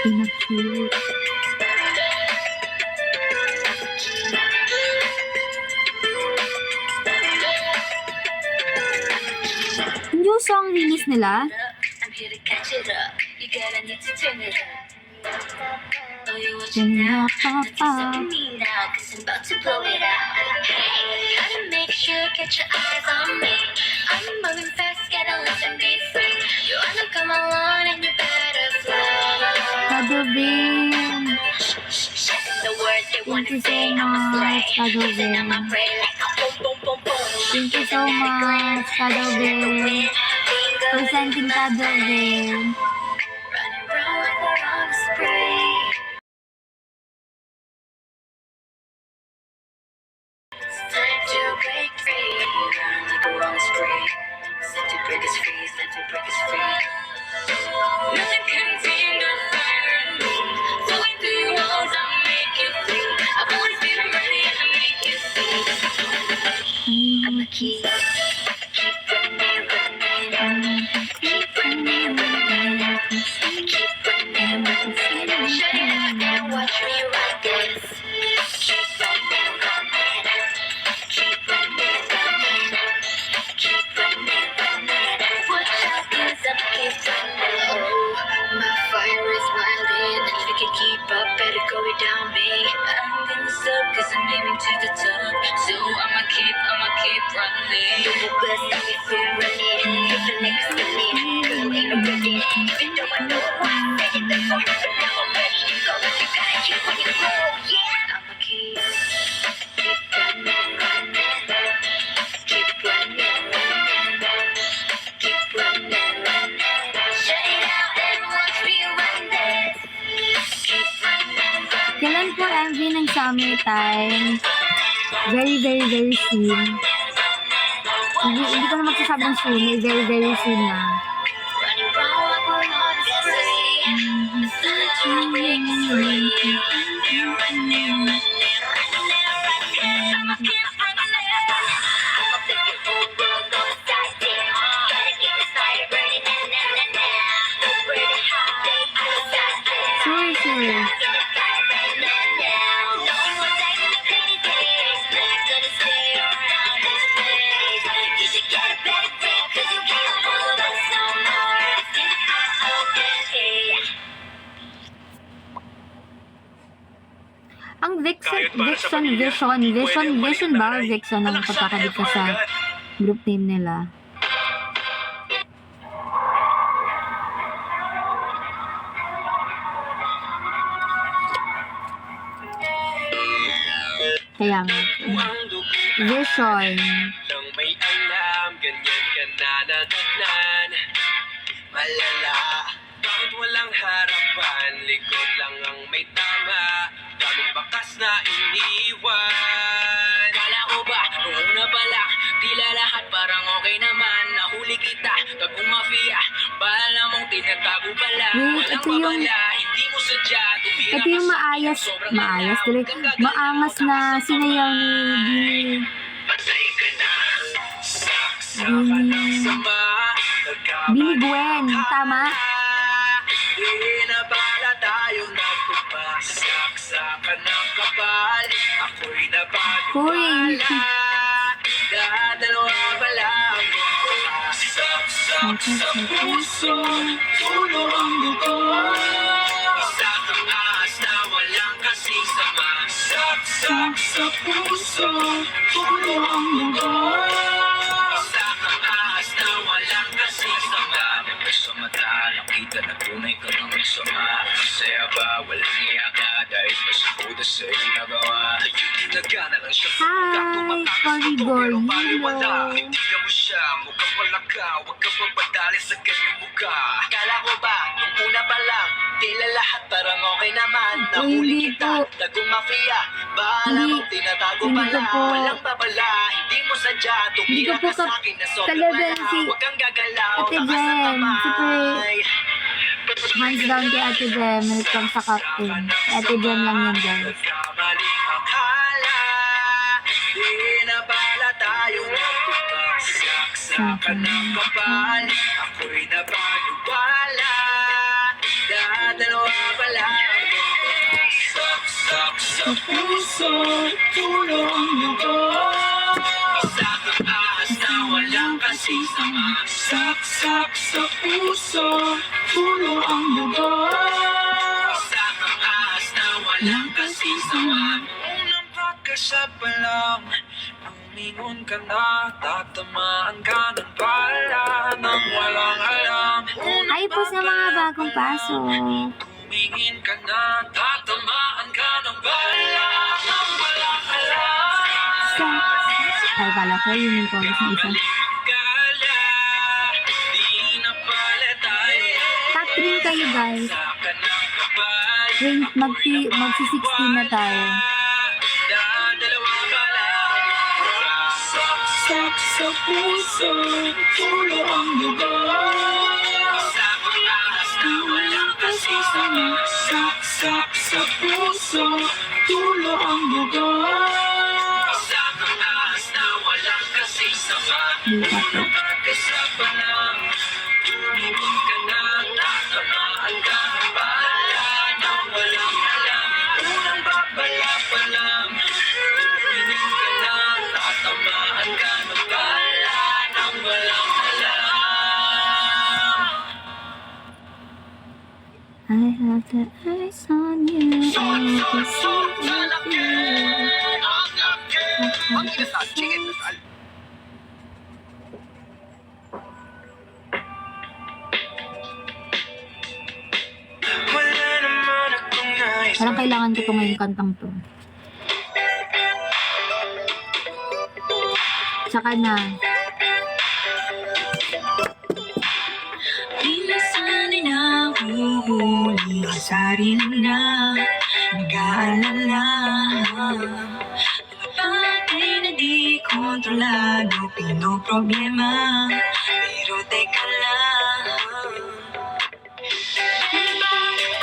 Pinag-cute. New song release nila. I'm here to catch it up. You gotta need to turn it up. Oh, you what you Turn it now? up, Don't you up. stop me now, cause I'm about to blow it out. Hey, gotta make sure, get your eyes on me. I'm moving fast, gotta listen, be free. You wanna come along and you better flow. Kadubin. The words they Thank wanna you so say, I'ma slay. much, Kadubin. Listen, I'ma pray like a boom, boom, boom, boom. Thank you so much, Kadubin. For sending Kadubin. Running around like we're on a spree. It's time to break free. Run like we're on a spree. Set to break us free, set to break us free. Nothing can tame the fire in me. Flowing through your walls, I'll make you flee. I've always been ready to make you see. I'm the key. Keep running, running. Keep running, running. Keep running, running. Shut it down, watch to the top. So I'ma keep running. You will best stop me from running. You feel like it's spinning. Girl, ain't no running. Even though I know why I said it before, but now I'm ready to go. You gotta keep on your roll, yeah. I'ma keep running, running. Keep running, running. Keep running, running. Shut it out and watch me run this. Keep running, running. Kailan po MV ng Summertime? Very, very, very soon. Hindi ko na magsasabi ng soon. Very, very soon na. Running round like we're on a spree. The sun to break is free. Running, running, running, running. I'ma keep running. I'ma take the whole world on a side dick. Gotta keep the fire burning, na na na na. Over the hot day, I'm a side dick. Sure, sure. In the fire right now. Knowing what's like the pretty days. Not gonna stay around this place. You should get a better grip, 'cause you can't hold us no more. Ang Vision ba? Vixen ang pagkakabigkas sa group name nila. Kaya nga. Vision. Lang may alam, ganyan ka na nadatnan. Malala, bakit walang harapan? Likod lang ang may tama. Daming bakas na iniwan. Kala ko ba, noong una pa lang, tila lahat parang okay naman. Nahuli kita, tagong mafia. Bala mong tinatago pala. Wait, Walang ito yung- babala, hindi mo sadya. Tumira Ito yung ka sa maayas, sobrang maayas lala. tuloy. Maangas na sinayaw ni Bini. Patay ka na. Saksa ka Bini. ng sama. Bini Gwen, tama? Inabala tayo nagpapasaksak ka ng kapal. Ako'y Hoy. napaniwala. Dadalawa pa lang saksak sa puso. Puno ang dugo. Isa kang ahas na walang kasing sama. Saksak sa puso. Puno ang dugo. Isa kang ahas na walang kasing sama. May sa mata, nakita na tunay ka ng sama. Masaya ba? Walang iyaka dahil masikuda sa iyong nagawa. Nagana lang siya sa Hi, Corridor Yellow. Tindigan mo siya, mukhang palaka. Huwag kang papadali sa kanyang mukha. Akala ko ba, nung una pa lang, tila lahat parang okay naman. Nahuli Hindi kita, po. tagong mafia. Bahala Hindi. mong tinatago Hindi pala. ko po. Walang babala, hindi mo sadya. Hindi ko Tumira po ka sa akin na sobrang talagang lala. si Huwag kang gagalaw, Ate takas ang Jen, kamay. Hands down kay Ate Jem when it comes sa captain. Ate Jem lang yan, guys. Nagkamaling akala, di na pala tayo nagpapasaksakan ng kapal. Ako'y napaniwala, dadalawa pala. Saksak sa puso, puno ang dugo. Isa kang ahas na walang kasing sama. Saksak sa puso, puno ang dugo. Isa kang ahas na walang kasing sama. Unang pagkasa pa lang, lumingon ka na, tatamaan ka ng bala nang walang alam. Ay po sa mga bagong pasok. Tumingin ka na, tatamaan ka ng bala nang walang alam. Ay, pala ko yun yung chorus ng isa. Kala, di na pala tayo Top 3 kayo, guys. saka ng kapal. Magsi-16 na tayo. Dadalawa pa lang. Saksak sa puso, tulo ang dugo. Sa pag-ahas na walang kasing sama. Saksak sa puso, tulo ang dugo. Sa pag-ahas na walang kasing sama. Pagkasa pa lang, tumingin ka na, tatamaan ka ng bala nang walang alam. Unang babala pa lang, tumingin ka na, tatamaan ka ng bala nang walang alam. I have the eyes on you. I can see it. kailangan ko to ngayong kantang to. Tsaka na. Minsan ay nahuhuli ka sa sarili na nag-aalala. Bagay na di kontrolado, pinoproblema. Pero teka lang,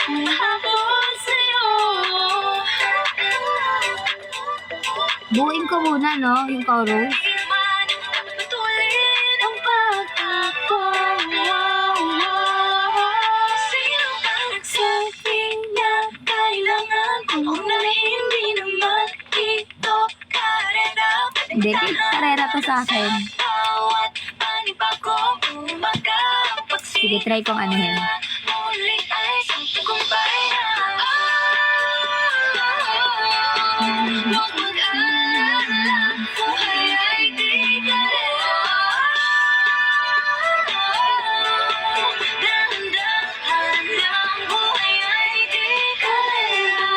kung habol sa'yo. Buuin ko muna, no? Yung chorus. Patuloy ang pagkako. Sino ba nagsabing na kailangan kung na hindi naman ito karera? Hindi, karera to sa akin. Bawat panibagong umaga, Sige, try kong anuhin. muli ay tagumpay na. Huwag mag-alala, buhay ay di karera. Dahan-dahan lang, buhay ay di karera.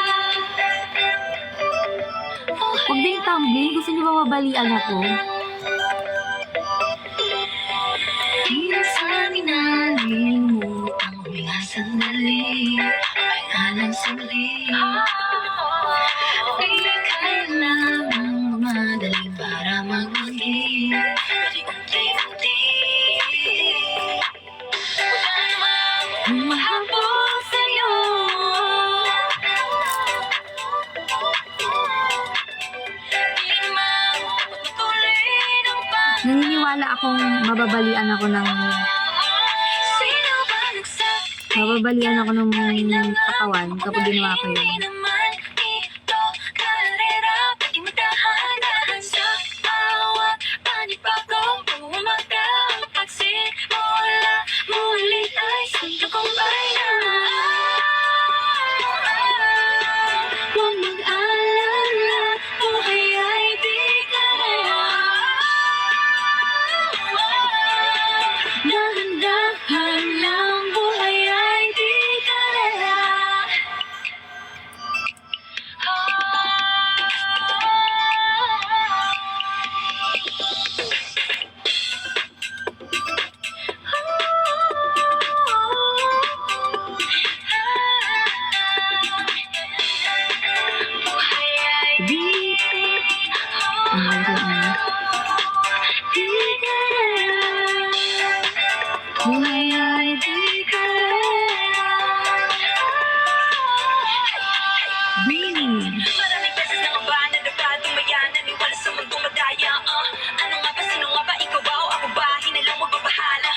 Huwag din tumbling. Gusto niyo ba mabalian ako? Minsan inalimutan ko mga sandali, pahinga ng saglit. Di kailangang madali para magmagi, pwede unti-unti. Wala namang humahabol sa'yo. Di naman patuloy ng Naniniwala akong mababalian ako ng Sino ba nagsabi mababalian ako ng katawan kapag ginawa ko yun. hindi naman ito karera? Pwede mo dahan-dahan sa bawat panibagong umaga. Pagsimula muli ay tagumpay na. Huwag mag-alala, buhay ay di karera. Dahan-dahan lang, buhay ay di karera. Buhay ay di karera. Buhay ay di karera. Maraming beses na ba na nagpatumaya, naniwala sa mundong madaya. Ano nga ba, sino nga ba, ikaw ba o ako ba? Hinalang magbabahala.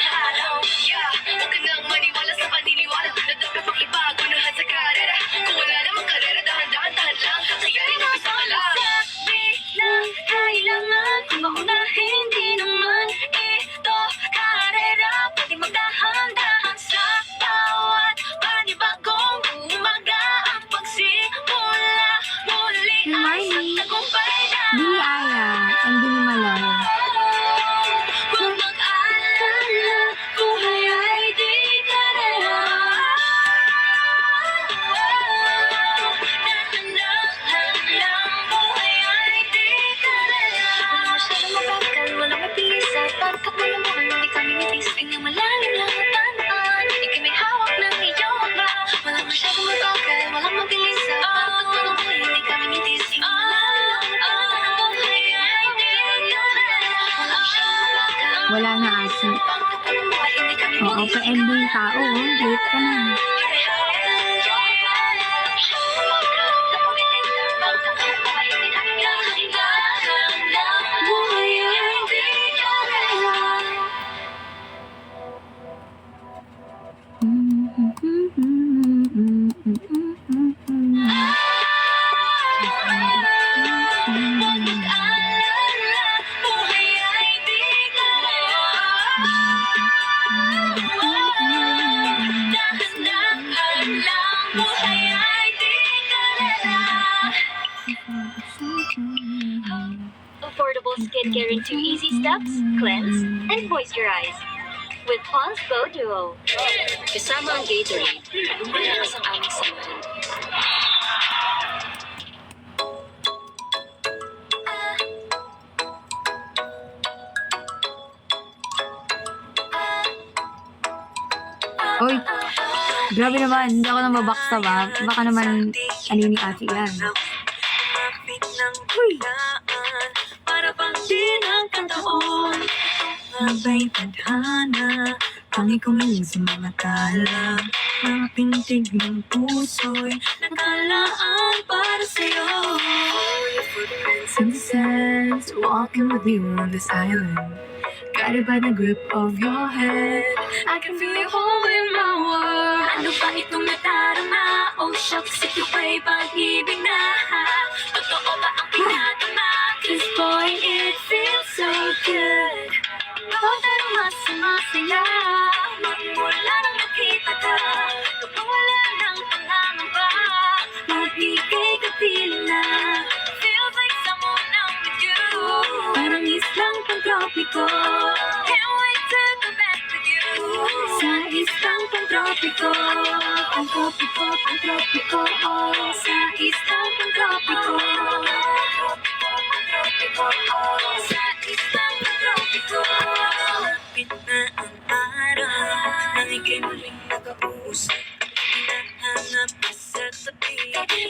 Yeah, huwag ka nang maniwala sa paniniwala na dapat ang ibago lahat sa karera. Kung wala namang karera, dahan-dahan lang. Kaya inabisa ka lang. Sabi na kailangan kung maunahin, di naman ito karera. Pwede magdahan-dahan sa bawat panibagong umaga. Ang pagsimula muli Good ay sa morning. tagumpay na. Bini Aya and Bini Malay. Huwag mag-alala, buhay ay di karera. Dahan-dahan lang, buhay ay di karera. Wala masyadong mabagal, walang mabilis at pagtakbo ng buhay, hindi kami mitis. Tingnan malalim lang at tandaan, ika'y may hawak ng iyong mapa. Wala masyadong mabagal, walang mabilis at pagtakbo ng buhay, hindi kami mitis. Tingnan malalim lang at tandaan, buhay ay di karera. Wala masyadong mabagal. Wala na asi. Oo, pa-ending tao. Oh. Late ka na. Affordable skincare in 2 easy steps, cleanse, and moisturize. With Pond's Glow Duo. Kasama ang Gatorade, lumalakas ang aming samahan. Oy, grabe naman. Hindi ako na mabackstab ha. Baka naman anini ate yan. Uy! Para bang di ng kataon Abay tadhana Tangi kumiling sa mga tala Mga pintig ng puso'y Nakalaan para sa'yo All your footprints in the sands Walking with you on this island Guided by the grip of your hand I can feel you home in my world Ano ba itong nadarama? Oh shucks, ito ba'y pag-ibig na? Totoo ba ang pinatama? Cause boy, it feels so good Bawat anong masaya Magmula nang nakita ka Nawawala ng pangangamba Magbigay ka piling na Feels like someone I'm with you Parang islang pang-tropiko Can't wait to go back with you Sa islang pang-tropiko Pang-tropiko, pang-tropiko Sa islang pang-tropiko Sa islang pang-tropiko Lapit na ang araw Nang ika'y muling nag-uusap Hinahanap ka sa tabi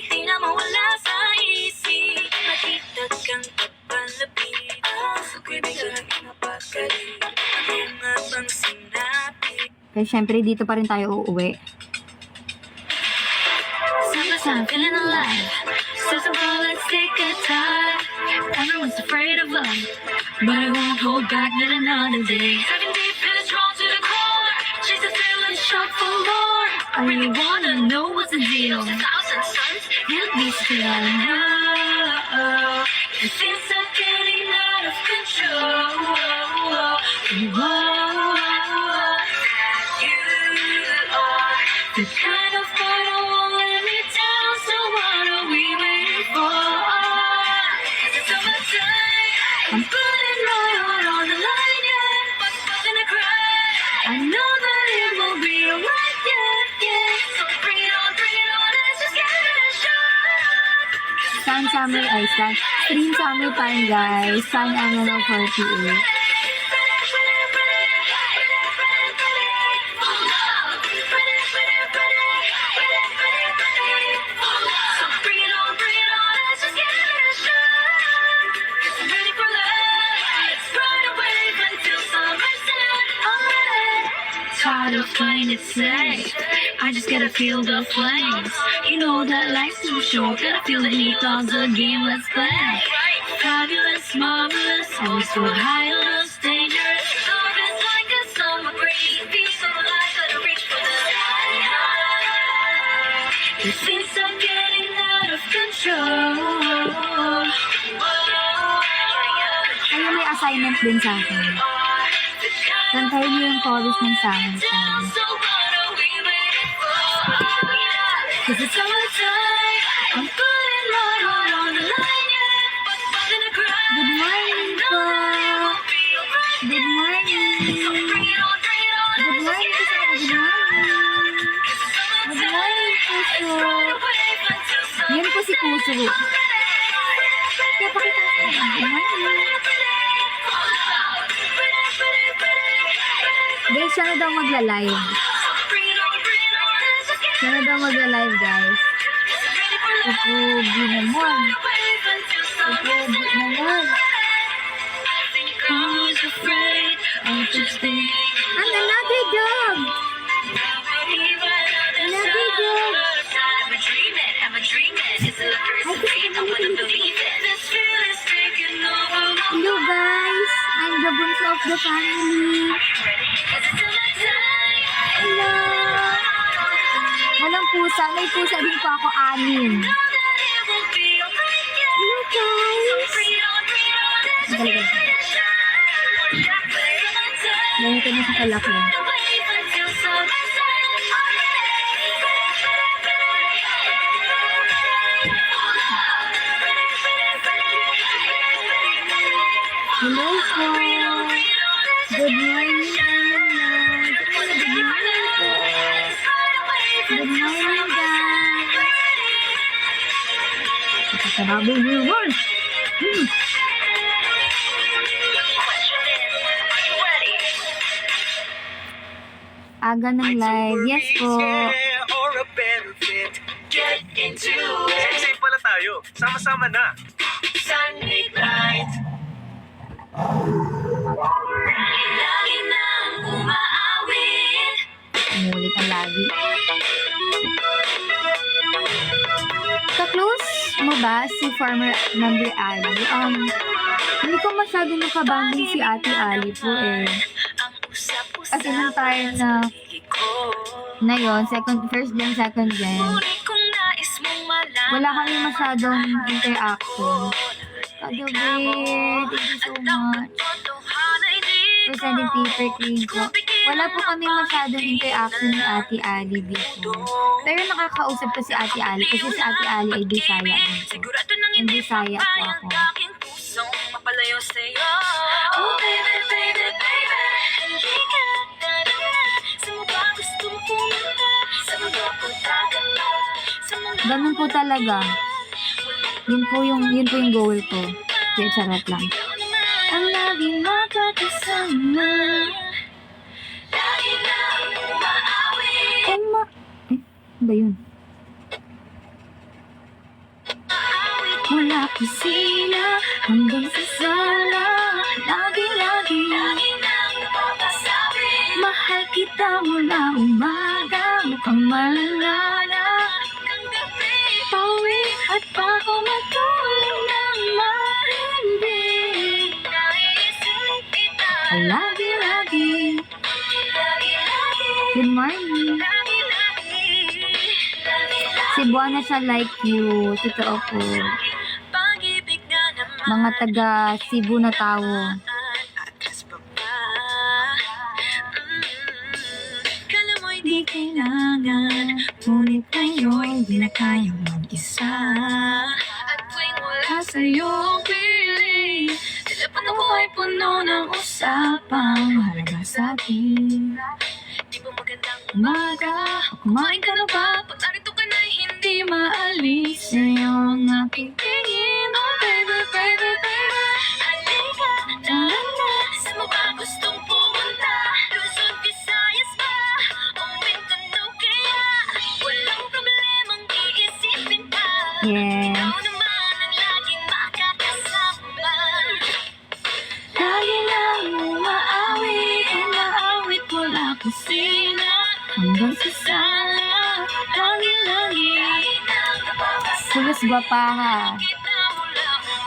Di na mawala sa isip Nakita kang papalapit Puso ko'y biglang napakali Ano nga bang sinabi Kaya syempre, dito pa rin tayo uuwi. Summertime, feeling alive. Says the world, let's take a time. Everyone's afraid of love, but I won't hold back not another day. Diving deep in it's wrong to the core. Chase the thrill and shop for more. I really wanna know what's the deal. 1,000 suns, can't be still. No, the things are getting out of control. Whoa, you are the kind of boy who won't let me down. So what are we waiting for? 'Cause it's summertime. I'm putting my heart on the line, yeah. But I'm gonna cry. I know that it will be alright, yeah, yeah. So bring it on, let's just give it a shot. Sun Summer Island. Stream summertime, guys. Sun Angelo 48. Tired of playing it safe. I just gotta feel the flames. You know that life's too short. Gotta feel the heat of the game. Let's play. Fabulous, marvelous, always so high on those dangerous. Love is like a summer breeze. Feel so alive, gotta reach for the sky. It seems I'm getting out of control. Ayun, may assignment din sa akin. Kantahin niyo yung chorus ng summertime. Cause it's summertime, I'm putting my heart on the line, yeah. But I'm gonna cry. Good morning po. Good morning. Good morning po sa Good morning. Good morning Puso. Yan po si Puso. Kaya pakita ko. Good morning. Guys, siya na daw magla-live. Siya na daw magla-live, guys. Pupugi naman. Pupugi naman. And another dog! Another dog! Hello, guys! I'm the bunso of the family. Hello! Walang pusa. May pusa din po ako, 6. Hello, guys! Ang galing. Dahil ka na sa kalaki. Hello po! Good morning! Good morning po! Good morning, guys! Nakakababoy niyo yun! Aga ng live. Yes po. Or a better fit. Get into it. Same pala tayo. Sama-sama na. Sunny light. Lagi nang umaawit. Umulit ang lagi. Ka-close mo ba si former member Ali? Hindi ko masyado nakabanding si Ate Ali po eh. Ang usap-usap. As in, nung time na yun, first gen, second gen, Ngunit kung nais mong malaman. wala kami masyadong interaction. Kagabi, thank you so much. For sending paper clean po. Wala po kami masyadong interaction ni Ate Ali before. Pero nakakausap ko si Ate Ali kasi si Ate Ali ay Bisaya din po. Sigurado nang And hindi Bisaya po papayag ako. aking pusong mapalayo sa'yo. Oh baby, baby, baby. Halika, tara na. Sa mga gustong pumunta. Sa mga puntagan mo. Sa mga Ganun po talaga. Yun po yung goal ko. Kaya charot lang. ang laging makakasama. Lagi nang umaawit. Ano ba yun? Mula kusina hanggang sa sala, lagi-lagi Lagi nang napapasabi. mahal kita mula umaga, mukhang malalala. Hanggang gabi. Pauwi at bako matulog ng mahimbing. Naiisip kita. Lagi-lagi. Lagi-lagi. Good morning. Lagi-lagi. Lagi-lagi. Cebuana siya like you. Totoo po. Pag-ibig na naman. Mga taga Cebu na tao. Atras pa ba? Kala mo'y Di kailangan, ngunit ngayon di na kayang mag-isa. at tuwing wala Sa iyong piling, Telepono ako ko ay puno ng usapang mahalaga sa akin. Di ba magandang Umaga, kumain ka na ba? Pag narito ka na hindi Di maalis sa'yo ang aking tingin. Oh baby, baby, baby. Halika, tara na. Sa mga gustong pumunta. Luzon, Visayas ba? O Mindanao kaya? Walang problemang iisipin pa. Yes. Ikaw naman ang laging makakasama. Lagi lang umaawit mula kusina hanggang sa sala. Lagi-lagi. Pulos gwapaha.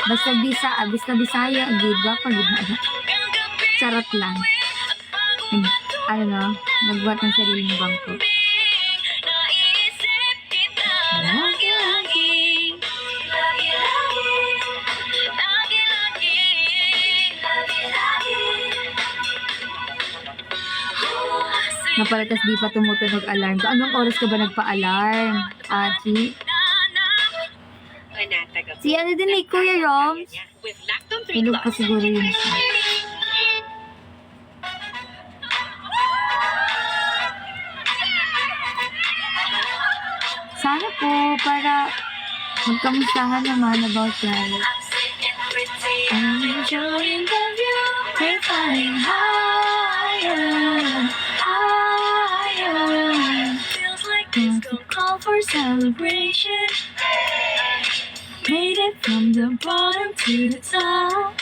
Basta Bisaya, gid gwapa gid na. Charot lang. Nagbuhat ng sariling bangko. Naisip kita. Lagi-lagi. Lagi-lagi. Lagi-lagi. Lagi-lagi. Napalatas di pa tumutunog alarm ko. Anong oras ka ba nagpa-alarm? Achi? Si ano din eh, Kuya Roms? Tulog pa siguro yun siya. Sana po, para magkamustahan naman about life. I'm enjoying the view. We're flying higher, higher. Feels like Time to call for celebration. Made it from the bottom to the top.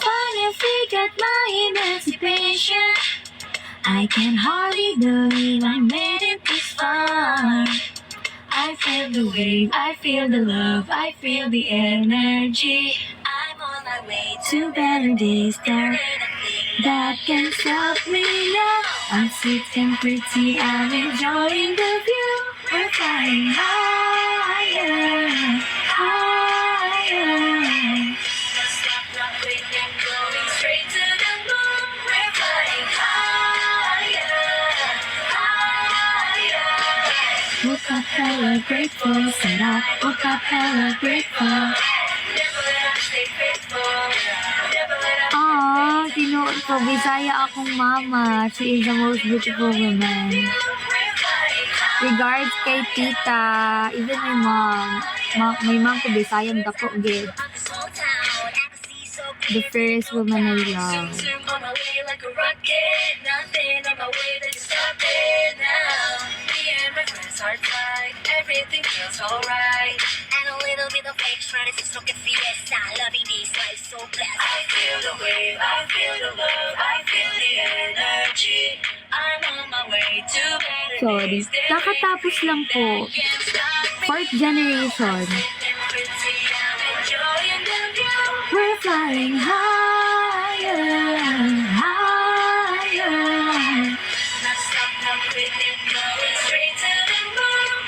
Finally got my emancipation. I can hardly believe I made it this far. I feel the wave, I feel the love, I feel the energy. I'm on my way To better days there that can stop me now. I'm sitting pretty, I'm enjoying the view. We're flying higher, higher. Stop rocking and going straight to the moon. We're flying higher, higher. Woke up hella grateful, said I woke up hella grateful. Never let us stay faithful. Never let us Aww, sinuot ko, Bisaya akong mama. She is the most beautiful woman. We're flying high. Regards kay tita, even my mom. My mom ko Bisayang dako gid. On this whole town, I can see so The first woman I love. Zoom on my way like a rocket. Nothing Everything on my way, they just stop it now. Me and my friends are tight, everything feels alright. And a little bit of extra, this is like a fiesta. Loving this life so blessed. I feel the wave, I feel the love, I feel the energy. I'm on my way to better Sorry. days. Kakatapos lang po. Can't stop me. Fourth generation. We're flying higher, higher.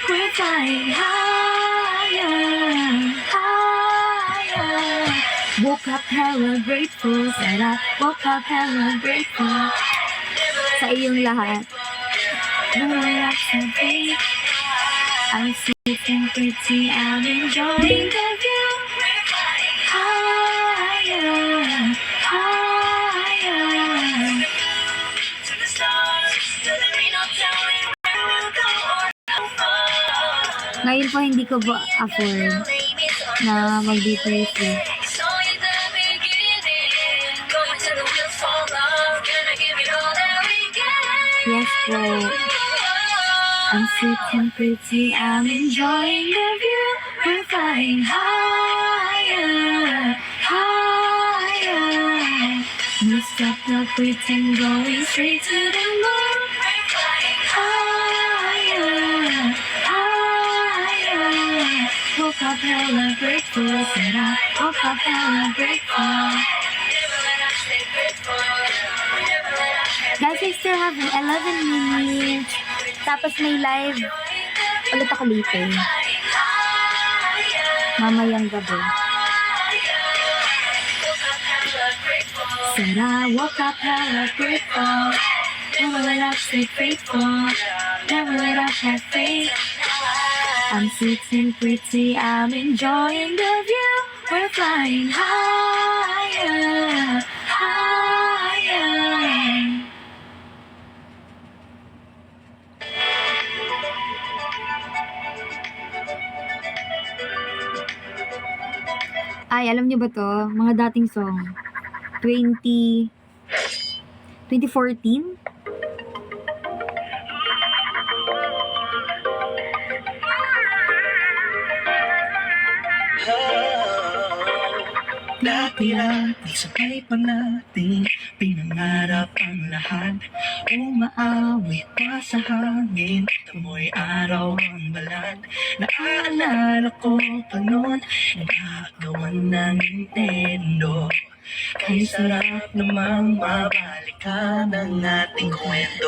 We're flying higher, higher. Woke up hella grateful, said I woke up hella grateful. Sa iyong lahat. Relax and breathe. I'm sitting pretty, I'm enjoying the view. Higher, higher. Ngayon po hindi ko ba afford na mag-BTS. Yes po. I'm sitting pretty, I'm enjoying the view. We're flying higher, higher. No stop, no quitting, going straight to the moon. Higher, higher. Woke up hella grateful, said I woke up hella grateful. Guys, I still have 11 minutes. Tapos may live ulit ako later. Mamayang gabi. Said I woke up hella grateful. Never let up, stay faithful. Never let up, have faith. I'm sitting pretty, I'm enjoying the view. We're flying higher, higher. Ay, alam niyo ba to? Mga dating song. 2014? Dati lang, isabay pa natin pinangarap ang lahat. Umaawit pa sa hangin, tumoy araw ang balat. Naaalala ko pa noon, nagkakawan ng Nintendo. Kay sarap namang mabalikan ang ating kwento.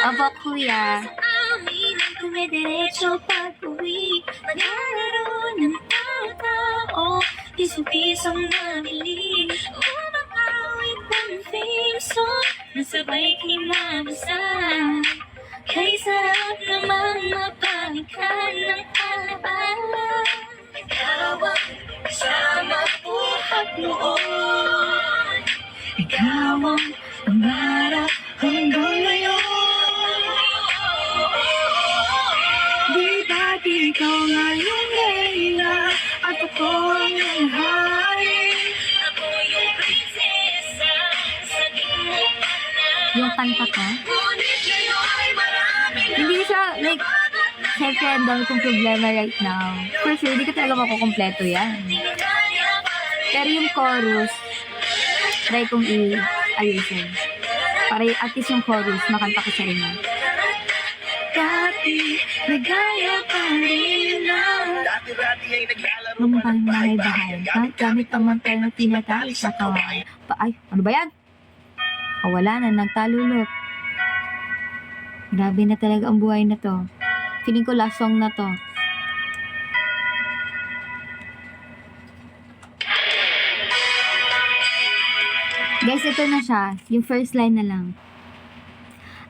Opo, kuya. Amin ang tumidiretso pag-uwi. Maglalaro ng tao-tao, piso-pisong nabili. Umakawit ng theme song, nasabay kinabasa. Kay sarap namang mabalikan ng alaala. Ikaw ang kasama buhat noon. Ikaw ang pangarap hanggang ngayon. Di ba't ikaw ngayong Leila at ako ang iyong hari? Ako yung prinsesa sa tingin mo na. Yung kanta ko. Ngunit ngayon'y marami na. Hindi siya, like, syempre, ang dami kong problema right now. For sure, hindi ko talaga makukompleto yan. Pero yung chorus, try kong i-ayusin. Para at least yung chorus, makanta ko sa inyo. Dati, nagaya pa rin lang. Dati-dati ay naglalaro Nung pa ng bahay-bahay, gamit ang mantel na tinatali sa kawain. Ay, ano ba yan? O, wala na, nagtalulot. Grabe na talaga ang buhay na to. Feeling ko last song na to. Guys, ito na siya. Yung first line na lang.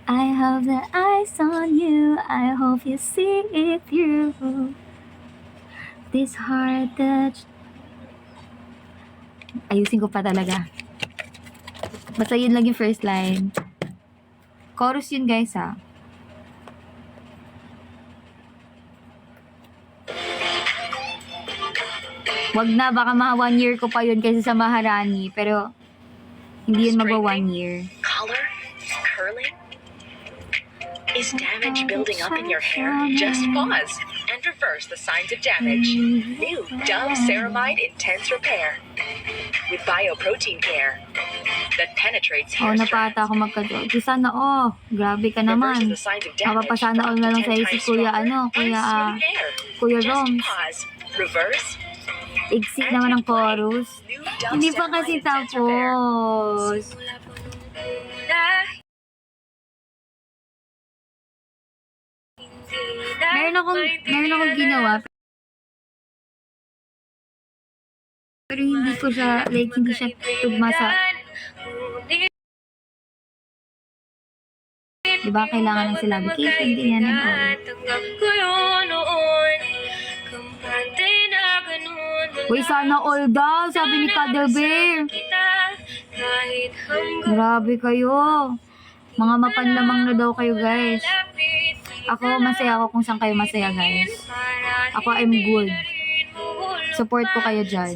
I have the eyes on you. I hope you see it through. This heart that... Ayusin ko pa talaga. Basta yun lang yung first line. Chorus yun, guys, ha. Wag na, baka mga 1 year ko pa yun kaysa sa Maharani. Pero, hindi yun magwa 1 year. Color, curly, Is damage building up in your hair? Just pause and reverse the signs of damage. New Dove Ceramide Intense Repair with Bioprotein Care that penetrates Oh, hair napata ako magka-joke. Sana, oh, grabe ka naman. reverses the signs of damage. Mapapasana all na lang sa isip, Kuya, Kuya, Kuya Just Roms. pause, reverse, Exit naman ng chorus. new Dove Hindi pa kasi Ceramide Intense Repair. tapos. Meron akong ginawa. Pero hindi ko siya, like, hindi siya tugma sa, diba, kailangan ng syllabication, ganyan and all. Uy, sana all daw, sabi ni Cuddle Bear. Grabe kayo. Mga mapanlamang na daw kayo, guys. Ako, masaya ako kung saan kayo masaya, guys. Ako, I'm good. Support ko kayo dyan.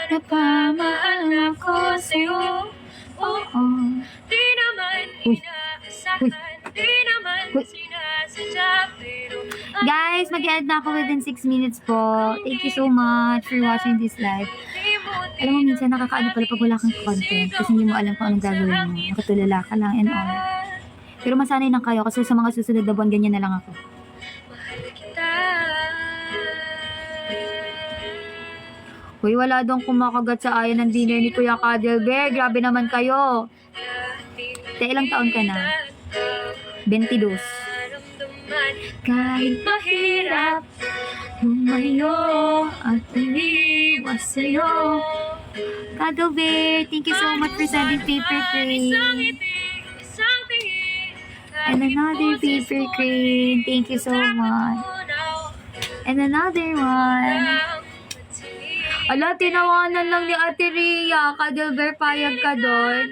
Napamahal ako sa'yo. Oo. Uy. Uy. Uy. Guys, mag-end na ako within 6 minutes po. Thank you so much for watching this live. Alam mo, minsan nakakaano pala pag wala kang content kasi hindi mo alam kung anong gagawin mo. Nakatulala ka lang and all. Pero masanay lang kayo kasi sa mga susunod na buwan, ganyan na lang ako. Uy, wala dong kumakagat sa ayan ng dinner ni Kuya Cuddle Bear. Grabe naman kayo. Ilang taon ka na? 22. Kahit mahirap lumayo at umiwas sa'yo. Cuddle Bear, thank you so much for sending paper crane. And another paper crane. Thank you so much. And another one. Ala, tinawanan lang ni Ate Rhea. Cuddle Bear, payag ka doon.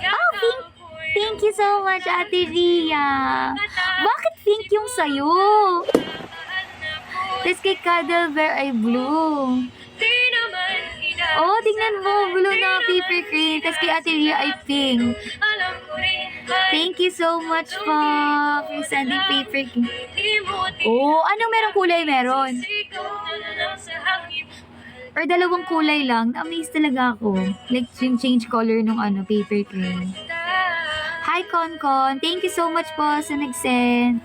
Oh, thank you so much, Ate Rhea. Bakit pink yung sayo? Tapos kay Cuddle Bear ay blue. Oh, tingnan mo, blue na paper crane. Tapos kay Ate Rhea ay pink. Thank you so much po for sending paper crane. Oh, anong merong kulay meron? Or dalawang kulay lang. Amazed talaga ako. Like, change color nung paper crane. Hi, Konkon. Thank you so much po sa nag-send.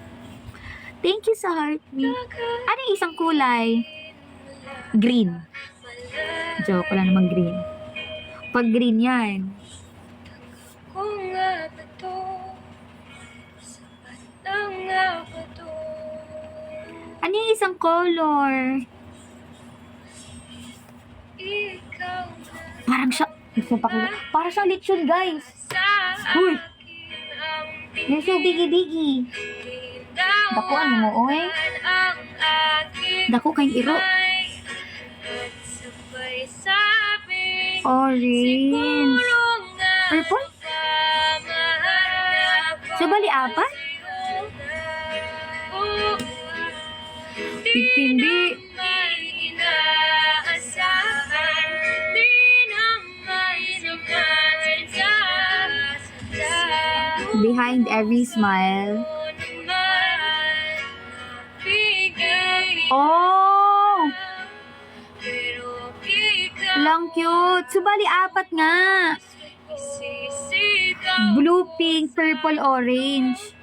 Thank you sa heartbeat. Ano yung isang kulay? Green. Joke, wala namang green. Pag green yan. Ano yung isang color? Parang siyang lechon, guys. Uy! You're so biggy-biggy. Dako, ano mo, oy? Dako kayong iro. Orange. Purple? So, bali apat? Pipindi. Behind every smile. Oh! Lang cute. Subali, apat nga. Blue, pink, purple, orange.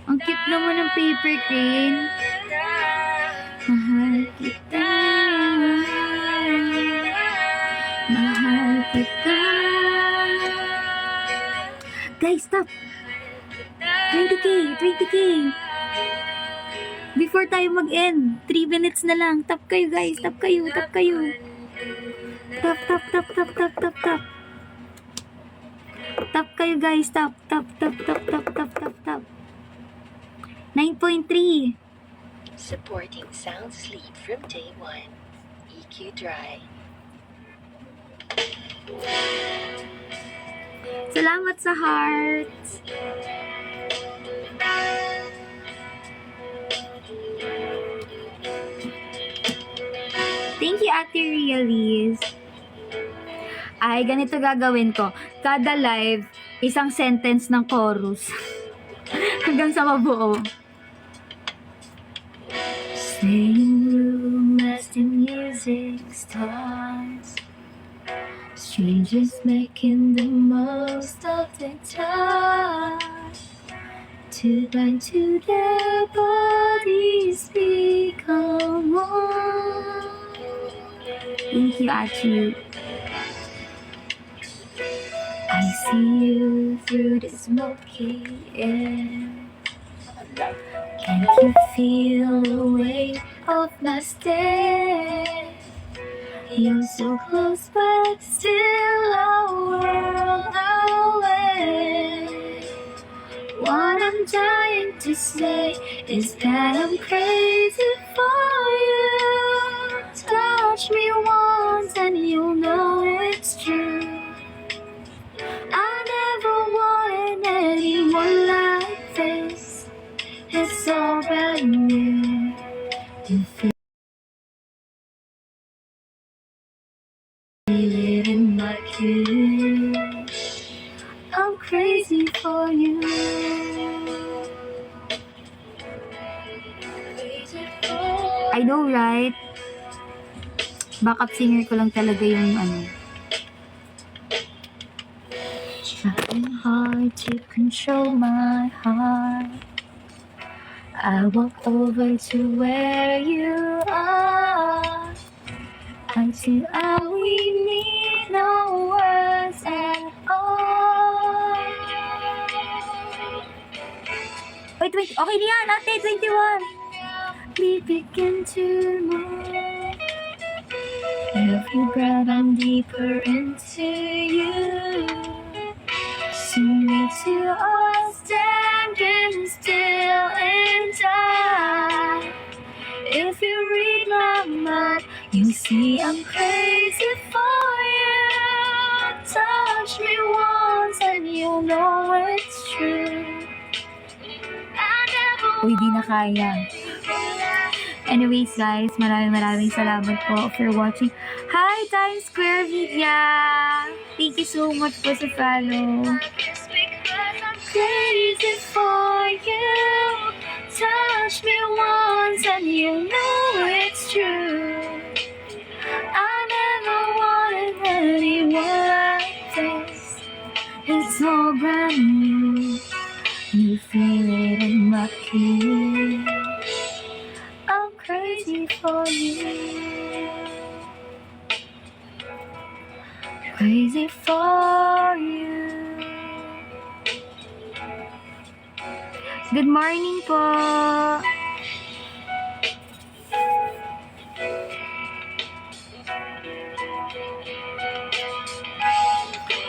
Ang cute naman ng paper crane. Mahal kita. Mahal kita. Guys, stop. 20k. Before tayo mag-end, 3 minutes na lang. Tap kayo, guys. Tap kayo. Tap. Tap kayo, guys. Tap. 9.3. Supporting sound sleep from day one. EQ Dry. Salamat sa hearts. Ate Realis. Ay, ganito gagawin ko. Kada live, isang sentence ng chorus. Hanggang sa mabuo. Same room as the music starts. Strangers making the most of the time. To bind to their bodies become one. Thank you, Achi. I see you through the smoky air. Can't you feel the weight of my stare? You're so close but still a world away. What I'm trying to say is that I'm crazy for you. Touch me once and you'll know it's true. I never wanted anyone like this. It's all brand new. You feel it in my kiss. I'm crazy for you. I know, right? Backup singer ko lang talaga yung ano. Trying hard to control my heart. I walk over to where you are. Until we need no words at all. Wait, okay na yan, ate, 21. We begin to move. Every breath I'm deeper into you. Soon we two are standing still in time. If you read my mind, you see I'm crazy for you. Touch me once and you'll know it's true. Uy, di na kaya. Anyways guys, maraming salamat po for watching. Hi Times Square Media! Thank you so much po sa follow. I'm crazy for you. Touch me once and you know it's true. I never wanted anyone like this. It's all brand new. You feel it in my kiss. I'm crazy for you. Crazy for you. Good morning po.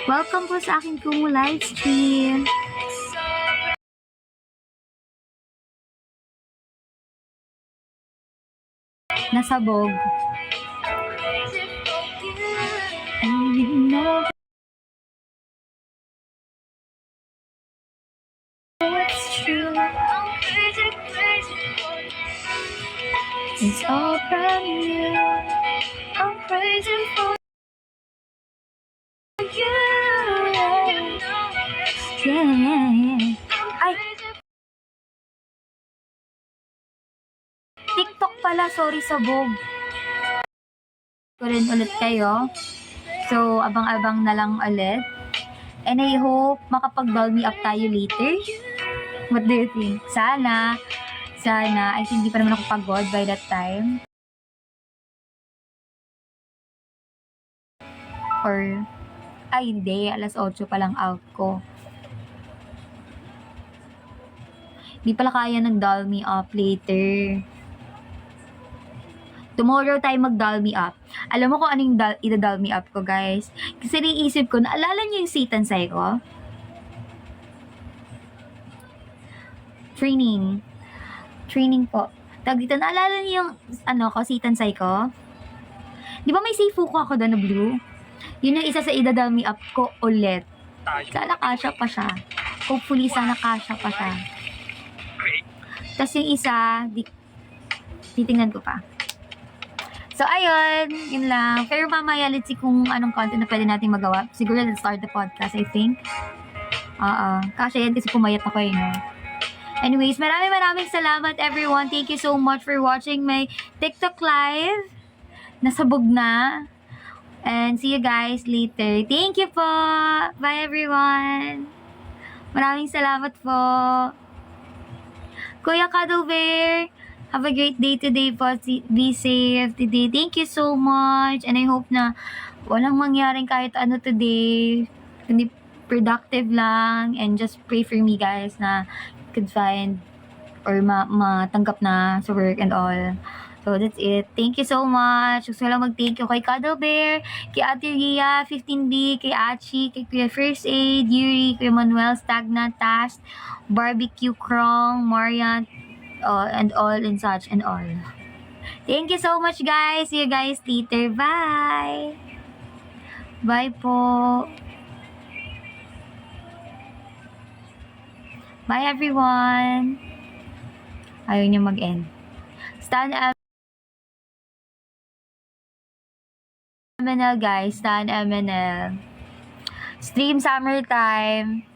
Welcome po sa aking Kumu live stream. Nasabog. And you know it's true. It's all brand new. I'm crazy for you. Yeah. Ay! TikTok pala, sorry sabog. Ko rin ulit kayo. So, abang-abang na lang ulit. And I hope makapag-ball me up tayo later. What do you think? Sana. I think di pa naman ako pagod by that time. Or, ay hindi. Alas 8 pa lang out ko. Di pala kaya nag-doll me up later. Tomorrow tayo mag-doll me up. Alam mo kung anong ida-doll me up ko, guys? Kasi naisip ko, naalala niyo yung Satan Psycho? Training po. Tag dito, naalala niyo yung, Satan Psycho? Di ba may Seifuku ako doon na blue? Yun yung isa sa ida-doll me up ko ulit. Sana kasha pa siya. Hopefully, sana kasha pa siya. Tapos yung isa, titingnan ko pa. So, ayun. Yun lang. Pero mamaya, let's see kung anong content na pwede natin magawa. Siguro, let's start the podcast, I think. Kasi yan kasi pumayat ako no? Anyways, maraming salamat everyone. Thank you so much for watching my TikTok live. Nasabog na. And see you guys later. Thank you po. Bye everyone. Maraming salamat po. Kuya Cuddle Bear, have a great day today po. Be safe today. Thank you so much. And I hope na walang mangyaring kahit ano today. Hindi productive lang. And just pray for me guys na could find or matanggap na sa work and all. So, that's it. Thank you so much. Gusto lang mag-thank you kay Cuddle Bear, kay Ate Ria, 15B, kay Achi, kay Kuya First Aid, Yuri, Kuya Manuel, Stagnant, Task, Barbecue, Krong, Marian, and all and such and all. Thank you so much, guys. See you guys later. Bye! Bye po! Bye, everyone! Ayaw niya mag-end. Stan MNL, guys. Stan MNL. Stream summertime.